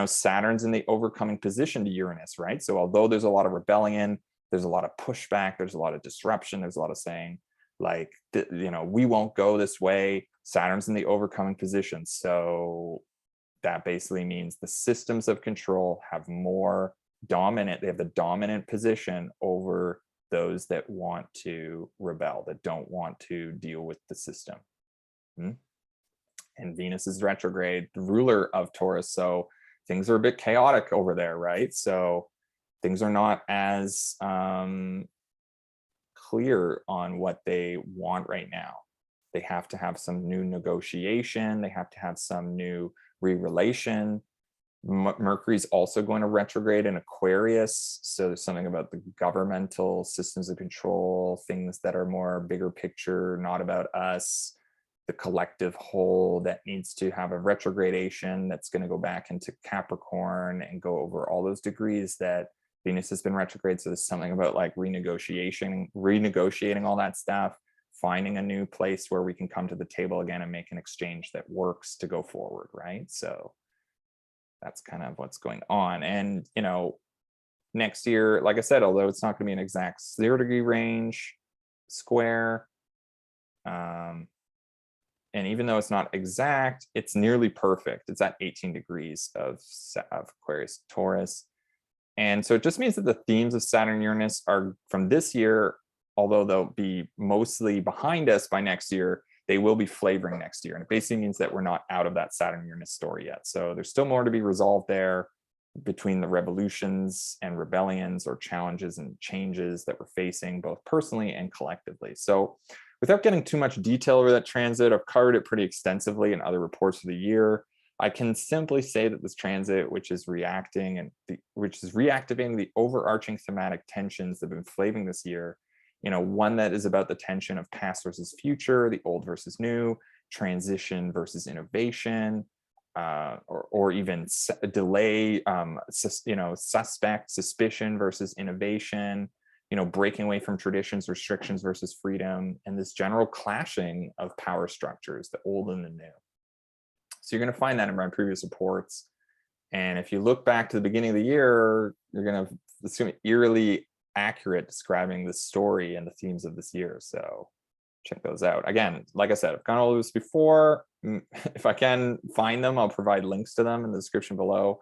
Saturn's in the overcoming position to Uranus, right? So although there's a lot of rebellion, there's a lot of pushback, there's a lot of disruption, there's a lot of saying, we won't go this way. Saturn's in the overcoming position. So that basically means the systems of control have they have the dominant position over those that want to rebel, that don't want to deal with the system. And Venus is retrograde, the ruler of Taurus. So things are a bit chaotic over there, right? So things are not as clear on what they want right now. They have to have some new negotiation. They have to have some new re-relation. Mercury's also going to retrograde in Aquarius. So there's something about the governmental systems of control, things that are more bigger picture, not about us, the collective whole, that needs to have a retrogradation that's going to go back into Capricorn and go over all those degrees that Venus has been retrograde, so there's something about like renegotiating all that stuff, finding a new place where we can come to the table again and make an exchange that works to go forward, right? So that's kind of what's going on. And, you know, next year, like I said, although it's not going to be an exact 0-degree range square, and even though it's not exact, it's nearly perfect. It's at 18 degrees of Aquarius Taurus. And so it just means that the themes of Saturn and Uranus are from this year, although they'll be mostly behind us by next year, they will be flavoring next year. And it basically means that we're not out of that Saturn Uranus story yet. So there's still more to be resolved there between the revolutions and rebellions or challenges and changes that we're facing both personally and collectively. So without getting too much detail over that transit, I've covered it pretty extensively in other reports of the year. I can simply say that this transit, which is reactivating the overarching thematic tensions that have been flaving this year, you know, one that is about the tension of past versus future, the old versus new, transition versus innovation, or even delay, suspect, suspicion versus innovation, you know, breaking away from traditions, restrictions versus freedom, and this general clashing of power structures, the old and the new. So you're going to find that in my previous reports. And if you look back to the beginning of the year, you're going to assume eerily accurate describing the story and the themes of this year. So check those out. Again, like I said, I've gone all of this before. If I can find them, I'll provide links to them in the description below.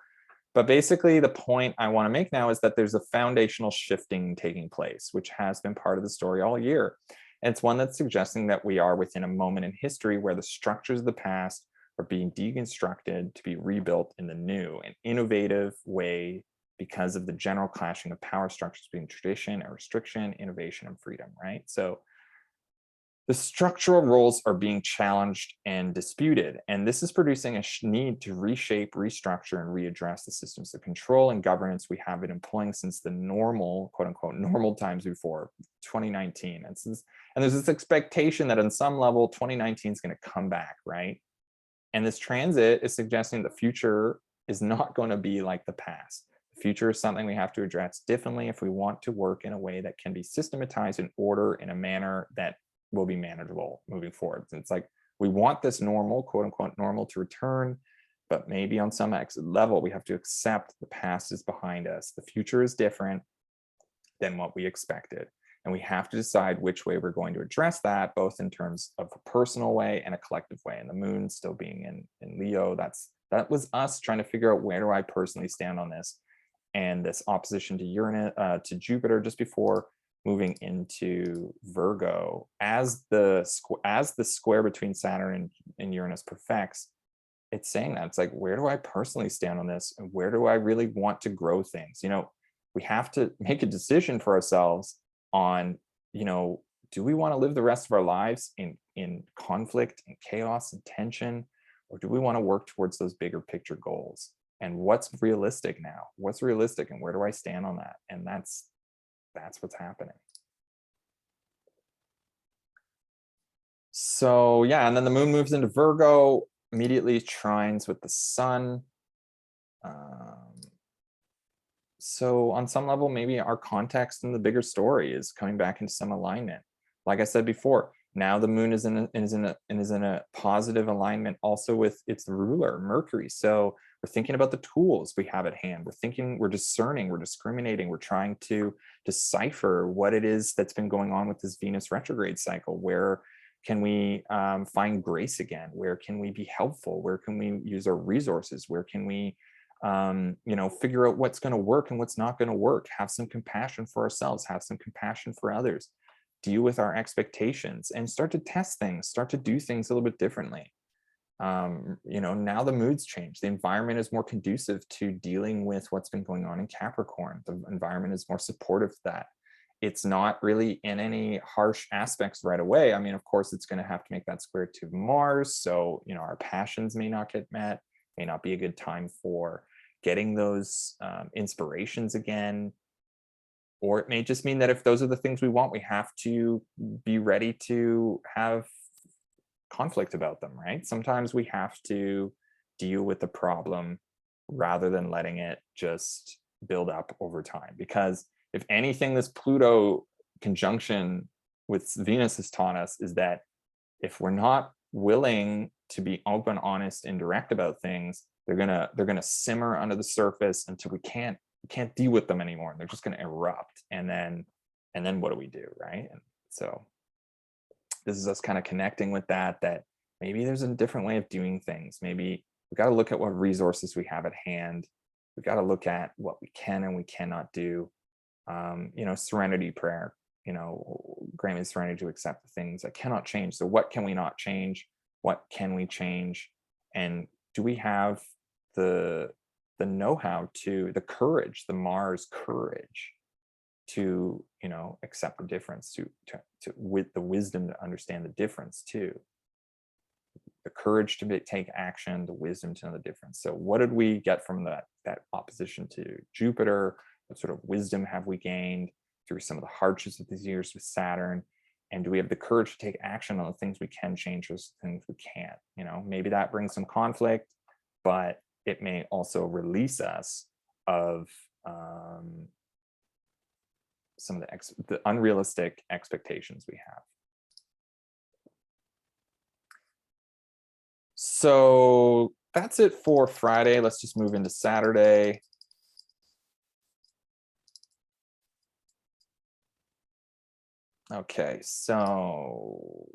But basically, the point I want to make now is that there's a foundational shifting taking place, which has been part of the story all year. And it's one that's suggesting that we are within a moment in history where the structures of the past are being deconstructed to be rebuilt in the new, an innovative way because of the general clashing of power structures between tradition and restriction, innovation and freedom, right? So the structural roles are being challenged and disputed, and this is producing a need to reshape, restructure, and readdress the systems of control and governance we have been employing since the normal, quote unquote, normal times before 2019. And there's this expectation that on some level, 2019 is going to come back, right? And this transit is suggesting the future is not going to be like the past. The future is something we have to address differently if we want to work in a way that can be systematized in order in a manner that will be manageable moving forward. And it's like, we want this normal, quote unquote, normal to return, but maybe on some level, we have to accept the past is behind us. The future is different than what we expected. And we have to decide which way we're going to address that, both in terms of a personal way and a collective way. And the moon still being in Leo, that was us trying to figure out, where do I personally stand on this? And this opposition to Uranus, to Jupiter just before moving into Virgo, as the square between Saturn and Uranus perfects, it's saying that it's like, where do I personally stand on this? And where do I really want to grow things? You know, we have to make a decision for ourselves on, you know, do we want to live the rest of our lives in conflict and chaos and tension, or do we want to work towards those bigger picture goals? And what's realistic now? What's realistic, and where do I stand on that? And that's what's happening. So yeah, and then the moon moves into Virgo, immediately trines with the sun. So on some level, maybe our context and the bigger story is coming back into some alignment. Like I said before, now the moon is in a positive alignment also with its ruler, Mercury. So we're thinking about the tools we have at hand. We're discerning, we're discriminating, we're trying to decipher what it is that's been going on with this Venus retrograde cycle. Where can we find grace again? Where can we be helpful? Where can we use our resources? Where can we figure out what's going to work and what's not going to work? Have some compassion for ourselves, have some compassion for others, deal with our expectations, and start to test things, start to do things a little bit differently. Now the mood's changed. The environment is more conducive to dealing with what's been going on in Capricorn. The environment is more supportive of that. It's not really in any harsh aspects right away. I mean, of course, it's going to have to make that square to Mars. So, our passions may not get met, may not be a good time for getting those inspirations again. Or it may just mean that if those are the things we want, we have to be ready to have conflict about them, right? Sometimes we have to deal with the problem rather than letting it just build up over time. Because if anything, this Pluto conjunction with Venus has taught us is that if we're not willing to be open, honest, and direct about things, they're gonna simmer under the surface until we can't deal with them anymore, and they're just gonna erupt. And then what do we do, right? And so this is us kind of connecting with that maybe there's a different way of doing things. Maybe we got to look at what resources we have at hand. We got to look at what we can and we cannot do. Serenity prayer, grant me the serenity to accept the things I cannot change. So what can we not change? What can we change? And do we have the know-how the courage, the Mars courage to, accept the difference, to with the wisdom to understand the difference too. The courage to take action, the wisdom to know the difference. So what did we get from that opposition to Jupiter? What sort of wisdom have we gained through some of the hardships of these years with Saturn? And do we have the courage to take action on the things we can change versus things we can't? Maybe that brings some conflict, but it may also release us of some of the unrealistic expectations we have. So that's it for Friday. Let's just move into Saturday. Okay, so,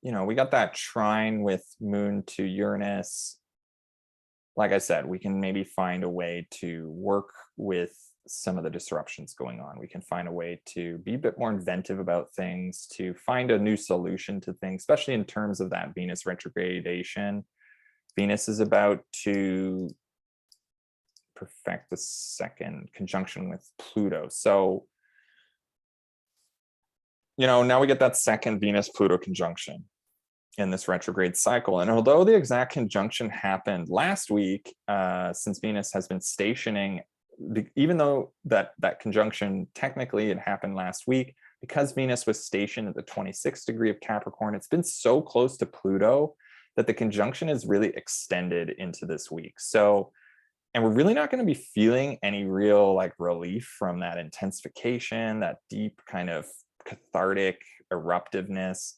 we got that trine with Moon to Uranus. Like I said, we can maybe find a way to work with some of the disruptions going on. We can find a way to be a bit more inventive about things, to find a new solution to things, especially in terms of that Venus retrogradation. Venus is about to perfect the second conjunction with Pluto. So, now we get that second Venus-Pluto conjunction in this retrograde cycle. And although the exact conjunction happened last week, since Venus has been stationing, even though that conjunction, technically it happened last week, because Venus was stationed at the 26th degree of Capricorn, it's been so close to Pluto that the conjunction is really extended into this week. So, and we're really not going to be feeling any real relief from that intensification, that deep kind of cathartic eruptiveness,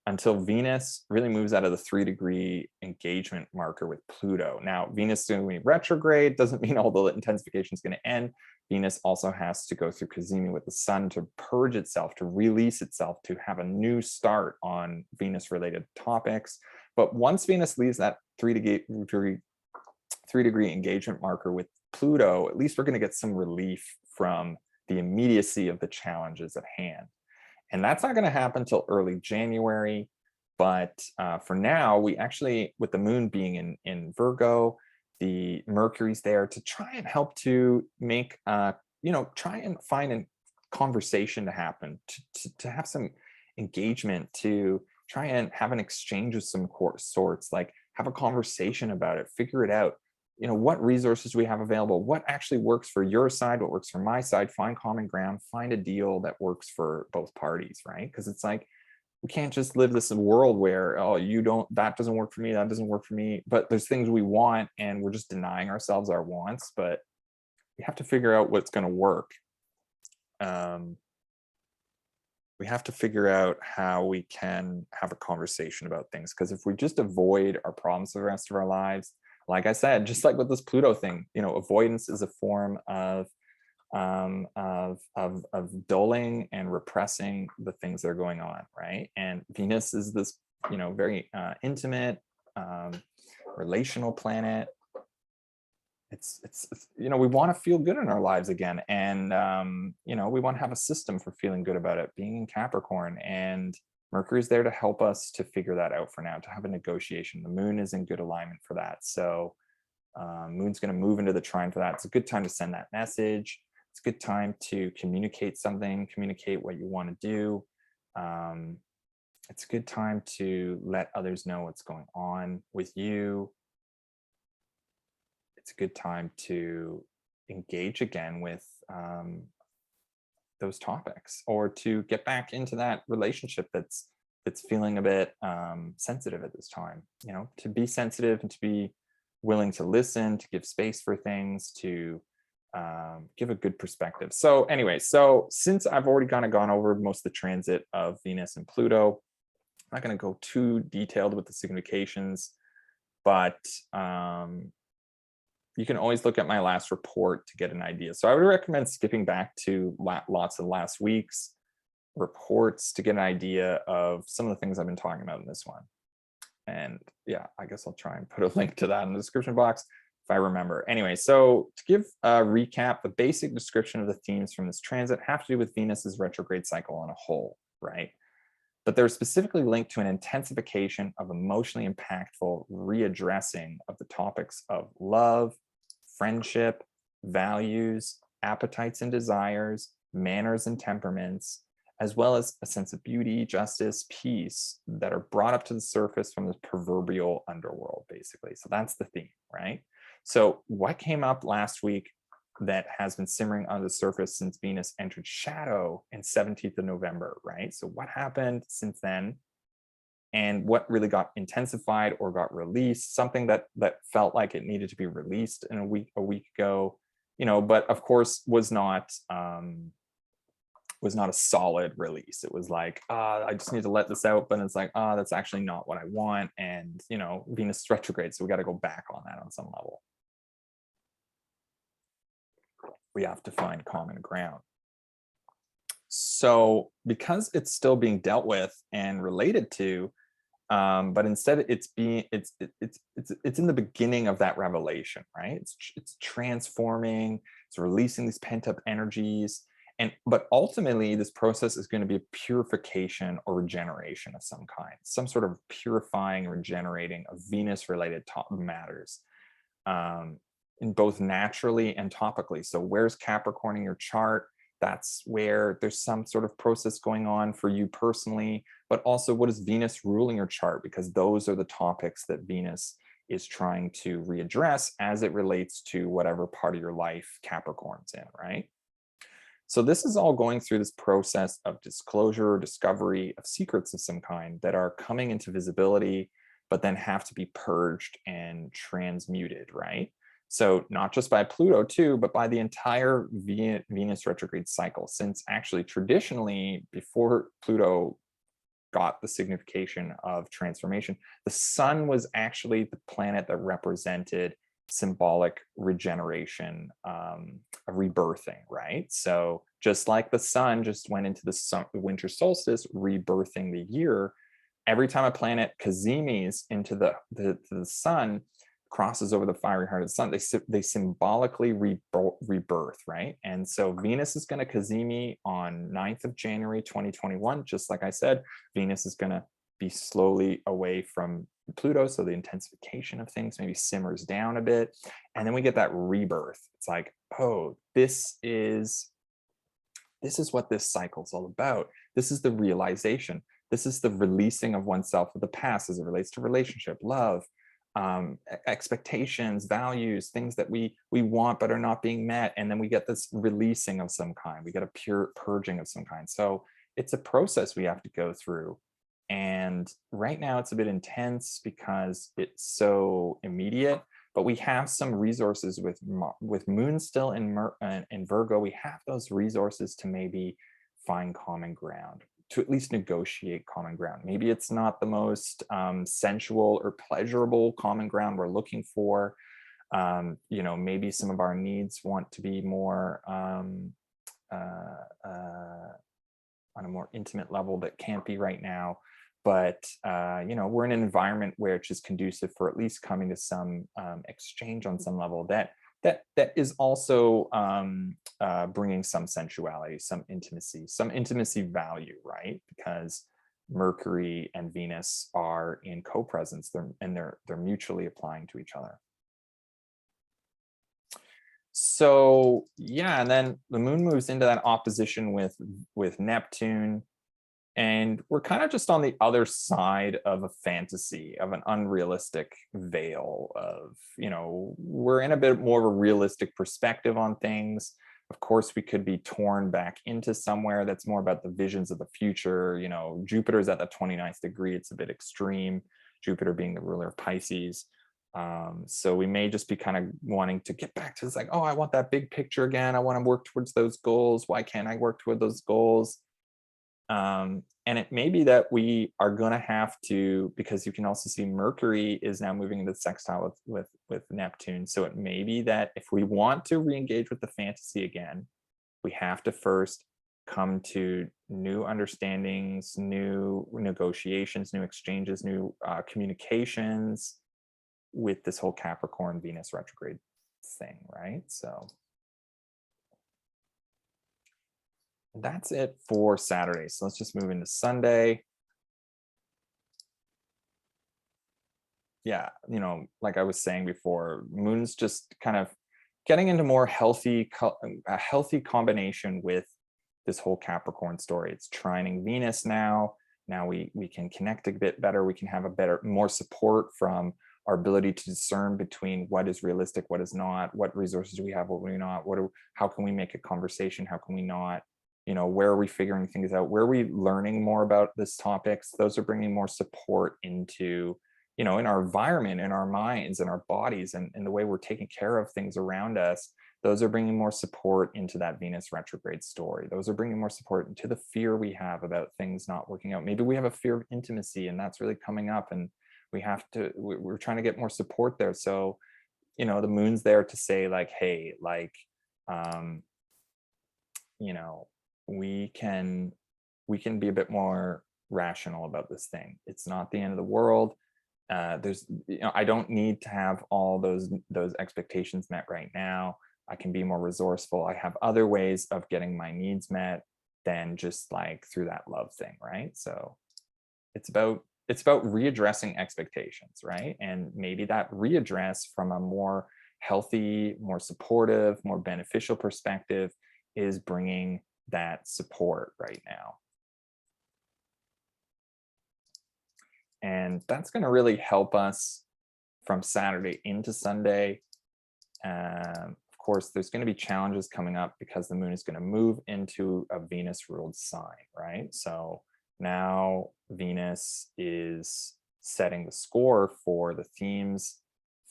until Venus really moves out of the 3-degree engagement marker with Pluto. Now, Venus is going to be retrograde, doesn't mean all the intensification is going to end. Venus also has to go through cazimi with the Sun to purge itself, to release itself, to have a new start on Venus-related topics. But once Venus leaves that 3-degree engagement marker with Pluto, at least we're going to get some relief from the immediacy of the challenges at hand. And that's not going to happen until early January. But for now, we actually, with the moon being in Virgo, the Mercury's there to try and help to make, try and find a conversation to happen, to have some engagement, to try and have an exchange of some sorts, like have a conversation about it, figure it out. What resources we have available, what actually works for your side, what works for my side, find common ground, find a deal that works for both parties, right? Because it's like, we can't just live this world where, that doesn't work for me, that doesn't work for me, but there's things we want and we're just denying ourselves our wants. But we have to figure out what's going to work. We have to figure out how we can have a conversation about things, because if we just avoid our problems for the rest of our lives, like I said, just like with this Pluto thing, avoidance is a form of dulling and repressing the things that are going on, right? And Venus is this, very intimate, relational planet. It's we want to feel good in our lives again, and we want to have a system for feeling good about it. Being in Capricorn, and Mercury's there to help us to figure that out for now, to have a negotiation. The moon is in good alignment for that. So moon's going to move into the trine for that. It's a good time to send that message. It's a good time to communicate something, communicate what you want to do. It's a good time to let others know what's going on with you. It's a good time to engage again with those topics, or to get back into that relationship that's feeling a bit sensitive at this time. To be sensitive and to be willing to listen, to give space for things, to give a good perspective. So anyway, so since I've already kind of gone over most of the transit of Venus and Pluto, I'm not going to go too detailed with the significations, but you can always look at my last report to get an idea. So I would recommend skipping back to lots of last week's reports to get an idea of some of the things I've been talking about in this one. And yeah, I guess I'll try and put a link to that in the description box if I remember. Anyway, so to give a recap, the basic description of the themes from this transit have to do with Venus's retrograde cycle on a whole, right? But they're specifically linked to an intensification of emotionally impactful readdressing of the topics of love, friendship, values, appetites and desires, manners and temperaments, as well as a sense of beauty, justice, peace that are brought up to the surface from the proverbial underworld, basically. So that's the theme, right? So what came up last week that has been simmering under the surface since Venus entered shadow in 17th of November, right? So what happened since then? And what really got intensified or got released, something that felt like it needed to be released in a week ago, you know, but of course was not a solid release. It was like, I just need to let this out, but it's like, that's actually not what I want. And, you know, Venus is retrograde, so we got to go back on that on some level. We have to find common ground. So because it's still being dealt with and related to, but instead it's in the beginning of that revelation, right? It's transforming, it's releasing these pent-up energies. But ultimately, this process is going to be a purification or regeneration of some kind, some sort of purifying, regenerating of Venus-related matters, in both naturally and topically. So where's Capricorn in your chart? That's where there's some sort of process going on for you personally, but also what is Venus ruling your chart? Because those are the topics that Venus is trying to readdress as it relates to whatever part of your life Capricorn's in, right? So this is all going through this process of disclosure, discovery of secrets of some kind that are coming into visibility, but then have to be purged and transmuted, right? So not just by Pluto too, but by the entire Venus retrograde cycle, since actually traditionally before Pluto got the signification of transformation, the sun was actually the planet that represented symbolic regeneration, a rebirthing, right? So just like the sun just went into the winter solstice, rebirthing the year, every time a planet kazimis into the sun, crosses over the fiery heart of the sun, they symbolically rebirth, right? And so Venus is going to kazimi on 9th of January 2021. Just like I said, Venus is going to be slowly away from Pluto, so the intensification of things maybe simmers down a bit, and then we get that rebirth. It's like, oh, this is what this cycle is all about. This is the realization. This is the releasing of oneself of the past as it relates to relationship, love, expectations, values, things that we want but are not being met, and then we get this releasing of some kind. We get a pure purging of some kind. So it's a process we have to go through. And right now it's a bit intense because it's so immediate, but we have some resources with Moon still in Virgo. We have those resources to maybe find common ground, to at least negotiate common ground. Maybe it's not the most sensual or pleasurable common ground we're looking for. You know, maybe some of our needs want to be more on a more intimate level that can't be right now. But you know, we're in an environment where it's just conducive for at least coming to some exchange on some level that is also bringing some sensuality, some intimacy value, right? Because Mercury and Venus are in co-presence, they're mutually applying to each other. So yeah, and then the moon moves into that opposition with Neptune. And we're kind of just on the other side of a fantasy, of an unrealistic veil of, you know, we're in a bit more of a realistic perspective on things. Of course, we could be torn back into somewhere that's more about the visions of the future. You know, Jupiter's at the 29th degree. It's a bit extreme, Jupiter being the ruler of Pisces. So we may just be kind of wanting to get back to this, like, oh, I want that big picture again. I want to work towards those goals. Why can't I work toward those goals? And it may be that we are going to have to, because you can also see Mercury is now moving into the sextile with Neptune. So it may be that if we want to re-engage with the fantasy again, we have to first come to new understandings, new negotiations, new exchanges, new communications with this whole Capricorn Venus retrograde thing, right? So that's it for Saturday. So let's just move into Sunday. Yeah, like I was saying before, Moon's just kind of getting into more a healthy combination with this whole Capricorn story. It's trining Venus now. Now we can connect a bit better. We can have more support from our ability to discern between what is realistic, what is not, what resources do we have, what do we not, how can we make a conversation, how can we not, where are we figuring things out, where are we learning more about this topics. Those are bringing more support into, in our environment, in our minds, in our bodies, and in the way we're taking care of things around us. Those are bringing more support into that Venus retrograde story. Those are bringing more support into the fear we have about things not working out. Maybe we have a fear of intimacy, and that's really coming up, and we're trying to get more support there. So, the Moon's there to say, like, hey, like, we can be a bit more rational about this thing. It's not the end of the world. I don't need to have all those expectations met right now. I can be more resourceful. I have other ways of getting my needs met than just like through that love thing, right? So it's about readdressing expectations, right? And maybe that readdress from a more healthy, more supportive, more beneficial perspective is bringing that support right now. And that's going to really help us from Saturday into Sunday. Of course, there's going to be challenges coming up because the Moon is going to move into a Venus-ruled sign, right? So now Venus is setting the score for the themes,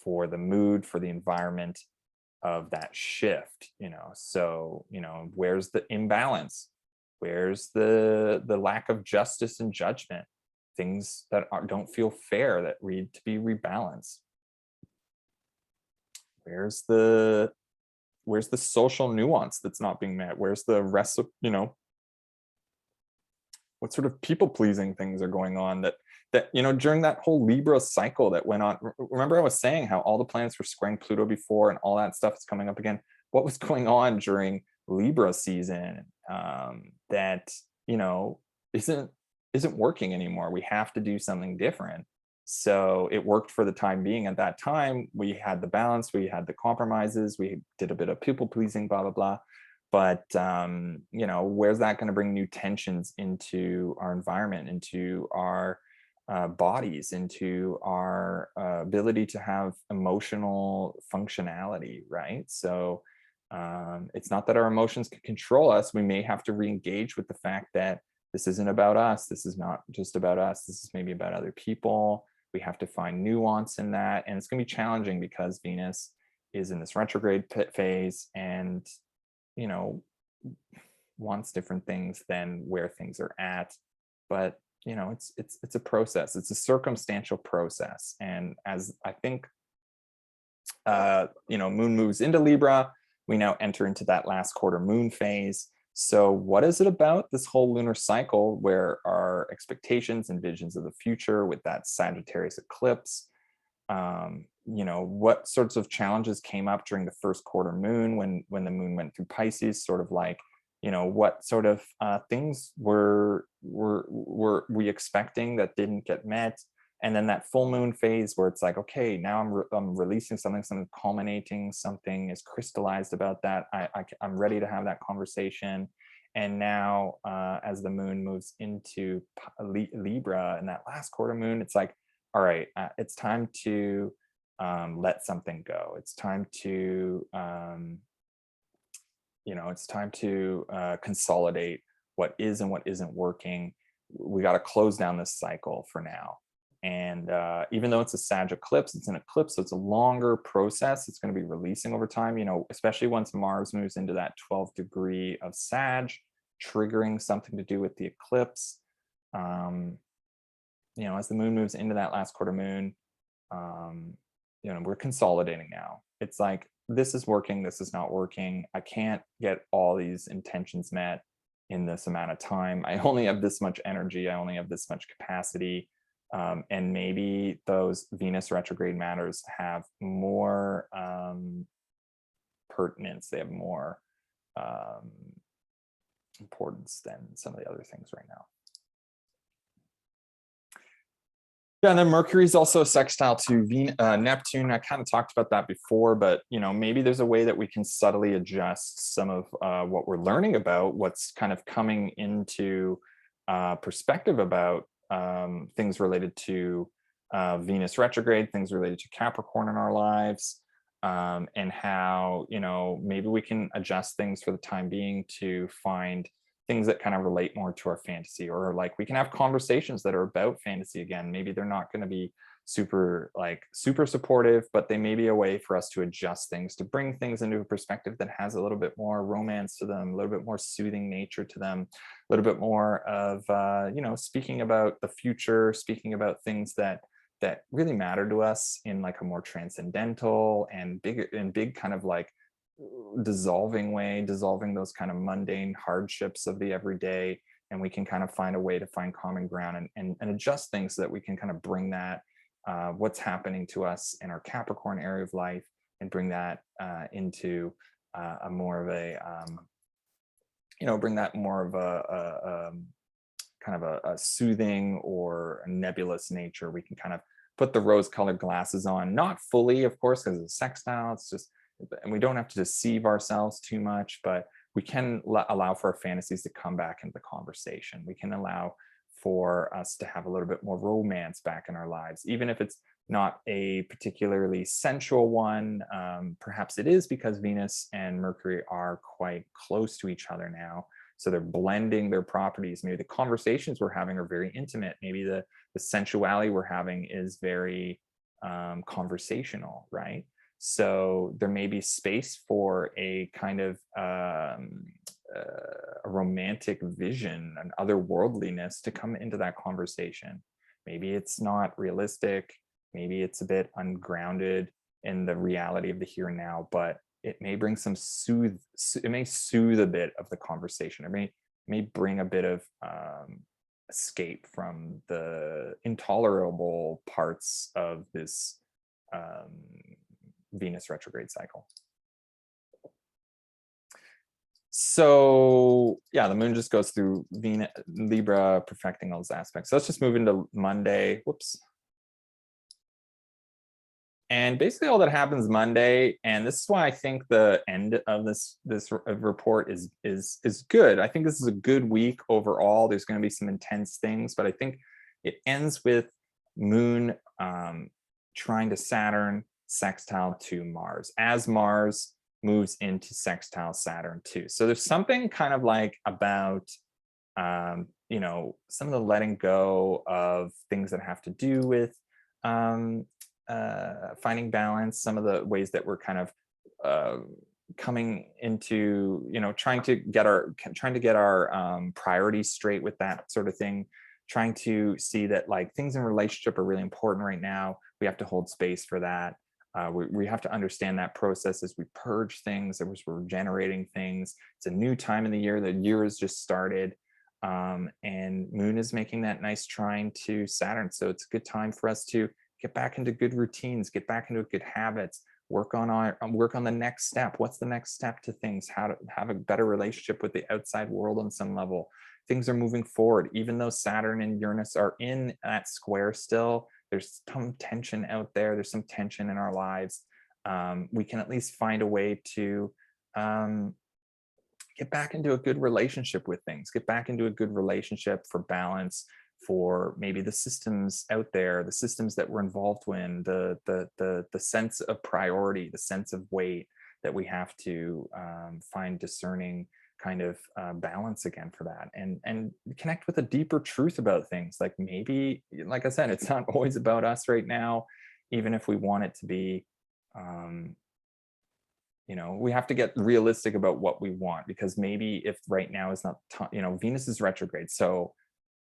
for the mood, for the environment of that shift. So where's the imbalance? Where's the lack of justice and judgment? Things that don't feel fair, that need to be rebalanced. Where's the social nuance that's not being met? Where's the rest of, what sort of people-pleasing things are going on that during that whole Libra cycle that went on? Remember I was saying how all the planets were squaring Pluto before and all that stuff is coming up again. What was going on during Libra season that isn't working anymore? We have to do something different. So it worked for the time being. At that time, we had the balance, we had the compromises, we did a bit of people pleasing, blah, blah, blah. But, where's that going to bring new tensions into our environment, into our bodies, into our ability to have emotional functionality, right? So it's not that our emotions can control us. We may have to re-engage with the fact that this isn't about us. This is not just about us. This is maybe about other people. We have to find nuance in that. And it's going to be challenging because Venus is in this retrograde phase and, wants different things than where things are at. But, it's a process. It's a circumstantial process. And as I think, Moon moves into Libra, we now enter into that last quarter moon phase. So what is it about this whole lunar cycle where our expectations and visions of the future with that Sagittarius eclipse, what sorts of challenges came up during the first quarter moon when the moon went through Pisces, sort of like, what sort of things were we expecting that didn't get met? And then that full moon phase where it's like, okay, now I'm releasing something culminating, something is crystallized about that. I'm ready to have that conversation. And now as the moon moves into Libra and that last quarter moon, it's like, all right, it's time to let something go. It's time to, consolidate what is and what isn't working. We got to close down this cycle for now. And even though it's a Sag eclipse, it's an eclipse, so it's a longer process. It's going to be releasing over time, you know, especially once Mars moves into that 12th degree of Sag, triggering something to do with the eclipse. You know, as the moon moves into that last quarter moon, you know, we're consolidating now. It's like, this is working, this is not working. I can't get all these intentions met in this amount of time. I only have this much energy. I only have this much capacity. And maybe those Venus retrograde matters have more pertinence. They have more importance than some of the other things right now. Yeah, and then Mercury is also a sextile to Neptune. I kind of talked about that before, but you know, maybe there's a way that we can subtly adjust some of what we're learning about what's kind of coming into perspective about things related to Venus retrograde, things related to Capricorn in our lives, and how, you know, maybe we can adjust things for the time being to find things that kind of relate more to our fantasy, or like we can have conversations that are about fantasy again. Maybe they're not going to be super supportive, but they may be a way for us to adjust things, to bring things into a perspective that has a little bit more romance to them, a little bit more soothing nature to them, a little bit more of you know, speaking about the future, speaking about things that really matter to us in like a more transcendental and big kind of like dissolving way, dissolving those kind of mundane hardships of the everyday, and we can kind of find a way to find common ground and adjust things so that we can kind of bring that what's happening to us in our Capricorn area of life and bring that into a more of a you know, bring that more of a kind of a soothing or a nebulous nature. We can kind of put the rose-colored glasses on, not fully, of course, because it's sextile. It's just, and we don't have to deceive ourselves too much, but we can allow for our fantasies to come back into the conversation. We can allow for us to have a little bit more romance back in our lives, even if it's not a particularly sensual one. Perhaps it is because Venus and Mercury are quite close to each other now. So they're blending their properties. Maybe the conversations we're having are very intimate. Maybe the sensuality we're having is very conversational, right? So there may be space for a kind of a romantic vision, an otherworldliness to come into that conversation. Maybe it's not realistic. Maybe it's a bit ungrounded in the reality of the here and now, but it may bring some it may soothe a bit of the conversation. It may bring a bit of escape from the intolerable parts of this Venus retrograde cycle. So yeah, the moon just goes through Venus, Libra, perfecting all those aspects. So let's just move into Monday. Whoops. And basically all that happens Monday, and this is why I think the end of this report is good. I think this is a good week overall. There's going to be some intense things, but I think it ends with Moon trying to Saturn, sextile to Mars, as Mars moves into sextile Saturn too. So there's something kind of like about you know, some of the letting go of things that have to do with finding balance, some of the ways that we're kind of coming into, you know, trying to get our priorities straight with that sort of thing, trying to see that like things in relationship are really important right now. We have to hold space for that. We have to understand that process as we purge things, as we're generating things. It's a new time in the year. The year has just started. And Moon is making that nice trine to Saturn. So it's a good time for us to get back into good routines, get back into good habits, work on the next step. What's the next step to things? How to have a better relationship with the outside world on some level. Things are moving forward. Even though Saturn and Uranus are in that square still, there's some tension out there. There's some tension in our lives. We can at least find a way to get back into a good relationship with things, get back into a good relationship for balance, for maybe the systems out there, the systems that we're involved in, the sense of priority, the sense of weight that we have to find discerning kind of balance again for that, and connect with a deeper truth about things. Like maybe, like I said, it's not always about us right now, even if we want it to be. You know, we have to get realistic about what we want, because maybe if right now is not, you know, Venus is retrograde, so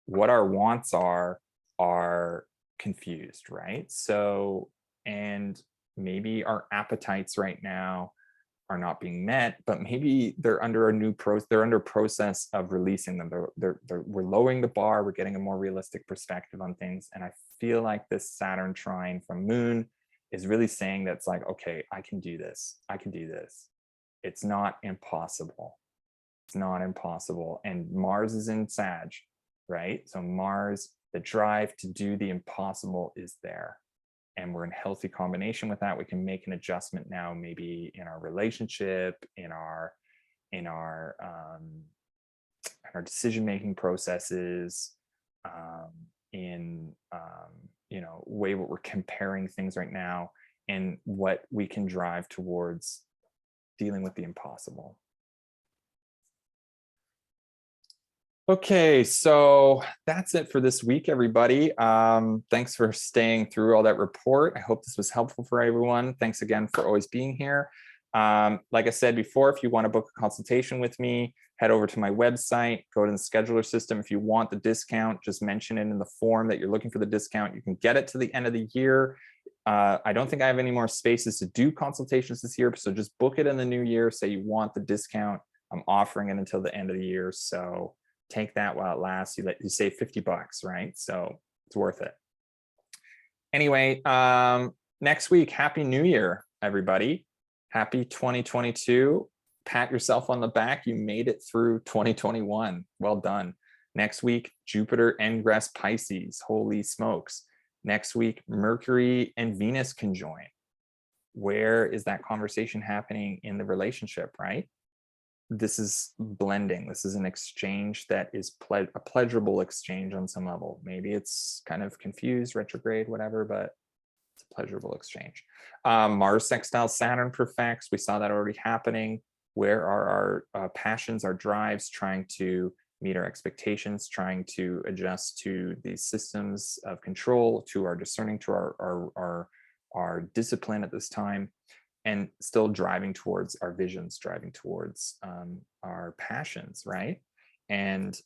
what our wants are confused, right? So, and maybe our appetites right now are not being met, but maybe they're under a new they're under process of releasing them. We're lowering the bar, we're getting a more realistic perspective on things. And I feel like this Saturn trine from Moon is really saying that's like, okay, I can do this. I can do this. It's not impossible. It's not impossible. And Mars is in Sag, right? So Mars, the drive to do the impossible is there. And we're in healthy combination with that. We can make an adjustment now, maybe in our relationship, in our decision-making processes, you know, way what we're comparing things right now, and what we can drive towards dealing with the impossible. Okay, so that's it for this week, everybody. Thanks for staying through all that report. I hope this was helpful for everyone. Thanks again for always being here. Like I said before, if you want to book a consultation with me, head over to my website, go to the scheduler system. If you want the discount, just mention it in the form that you're looking for the discount. You can get it to the end of the year. I don't think I have any more spaces to do consultations this year, so just book it in the new year. Say you want the discount. I'm offering it until the end of the year, so take that while it lasts. You save $50, right? So it's worth it. Anyway, next week, Happy New Year, everybody. Happy 2022. Pat yourself on the back. You made it through 2021. Well done. Next week, Jupiter ingress Pisces. Holy smokes. Next week, Mercury and Venus conjoin. Where is that conversation happening in the relationship, right? This is blending. This is an exchange that is a pleasurable exchange on some level. Maybe it's kind of confused, retrograde, whatever, but it's a pleasurable exchange. Mars sextile Saturn perfects. We saw that already happening. Where are our passions, our drives, trying to meet our expectations, trying to adjust to these systems of control, to our discerning, to our discipline at this time, and still driving towards our visions, driving towards our passions, right? And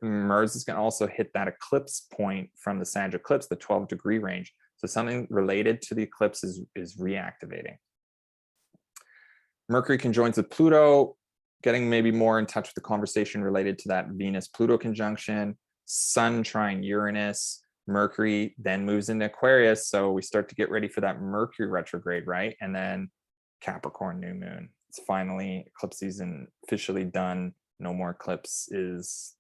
Mars is going to also hit that eclipse point from the Sag eclipse, the 12-degree range. So something related to the eclipse is reactivating. Mercury conjoins with Pluto, getting maybe more in touch with the conversation related to that Venus-Pluto conjunction. Sun trine Uranus. Mercury then moves into Aquarius, so we start to get ready for that Mercury retrograde, right? And then Capricorn new moon. It's finally eclipse season officially done. No more eclipse. It's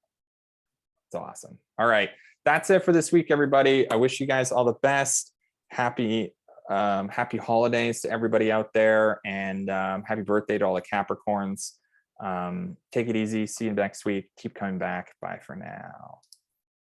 awesome. All right, that's it for this week, everybody. I wish you guys all the best. Happy holidays to everybody out there, and happy birthday to all the Capricorns. Take it easy. See you next week. Keep coming back. Bye for now.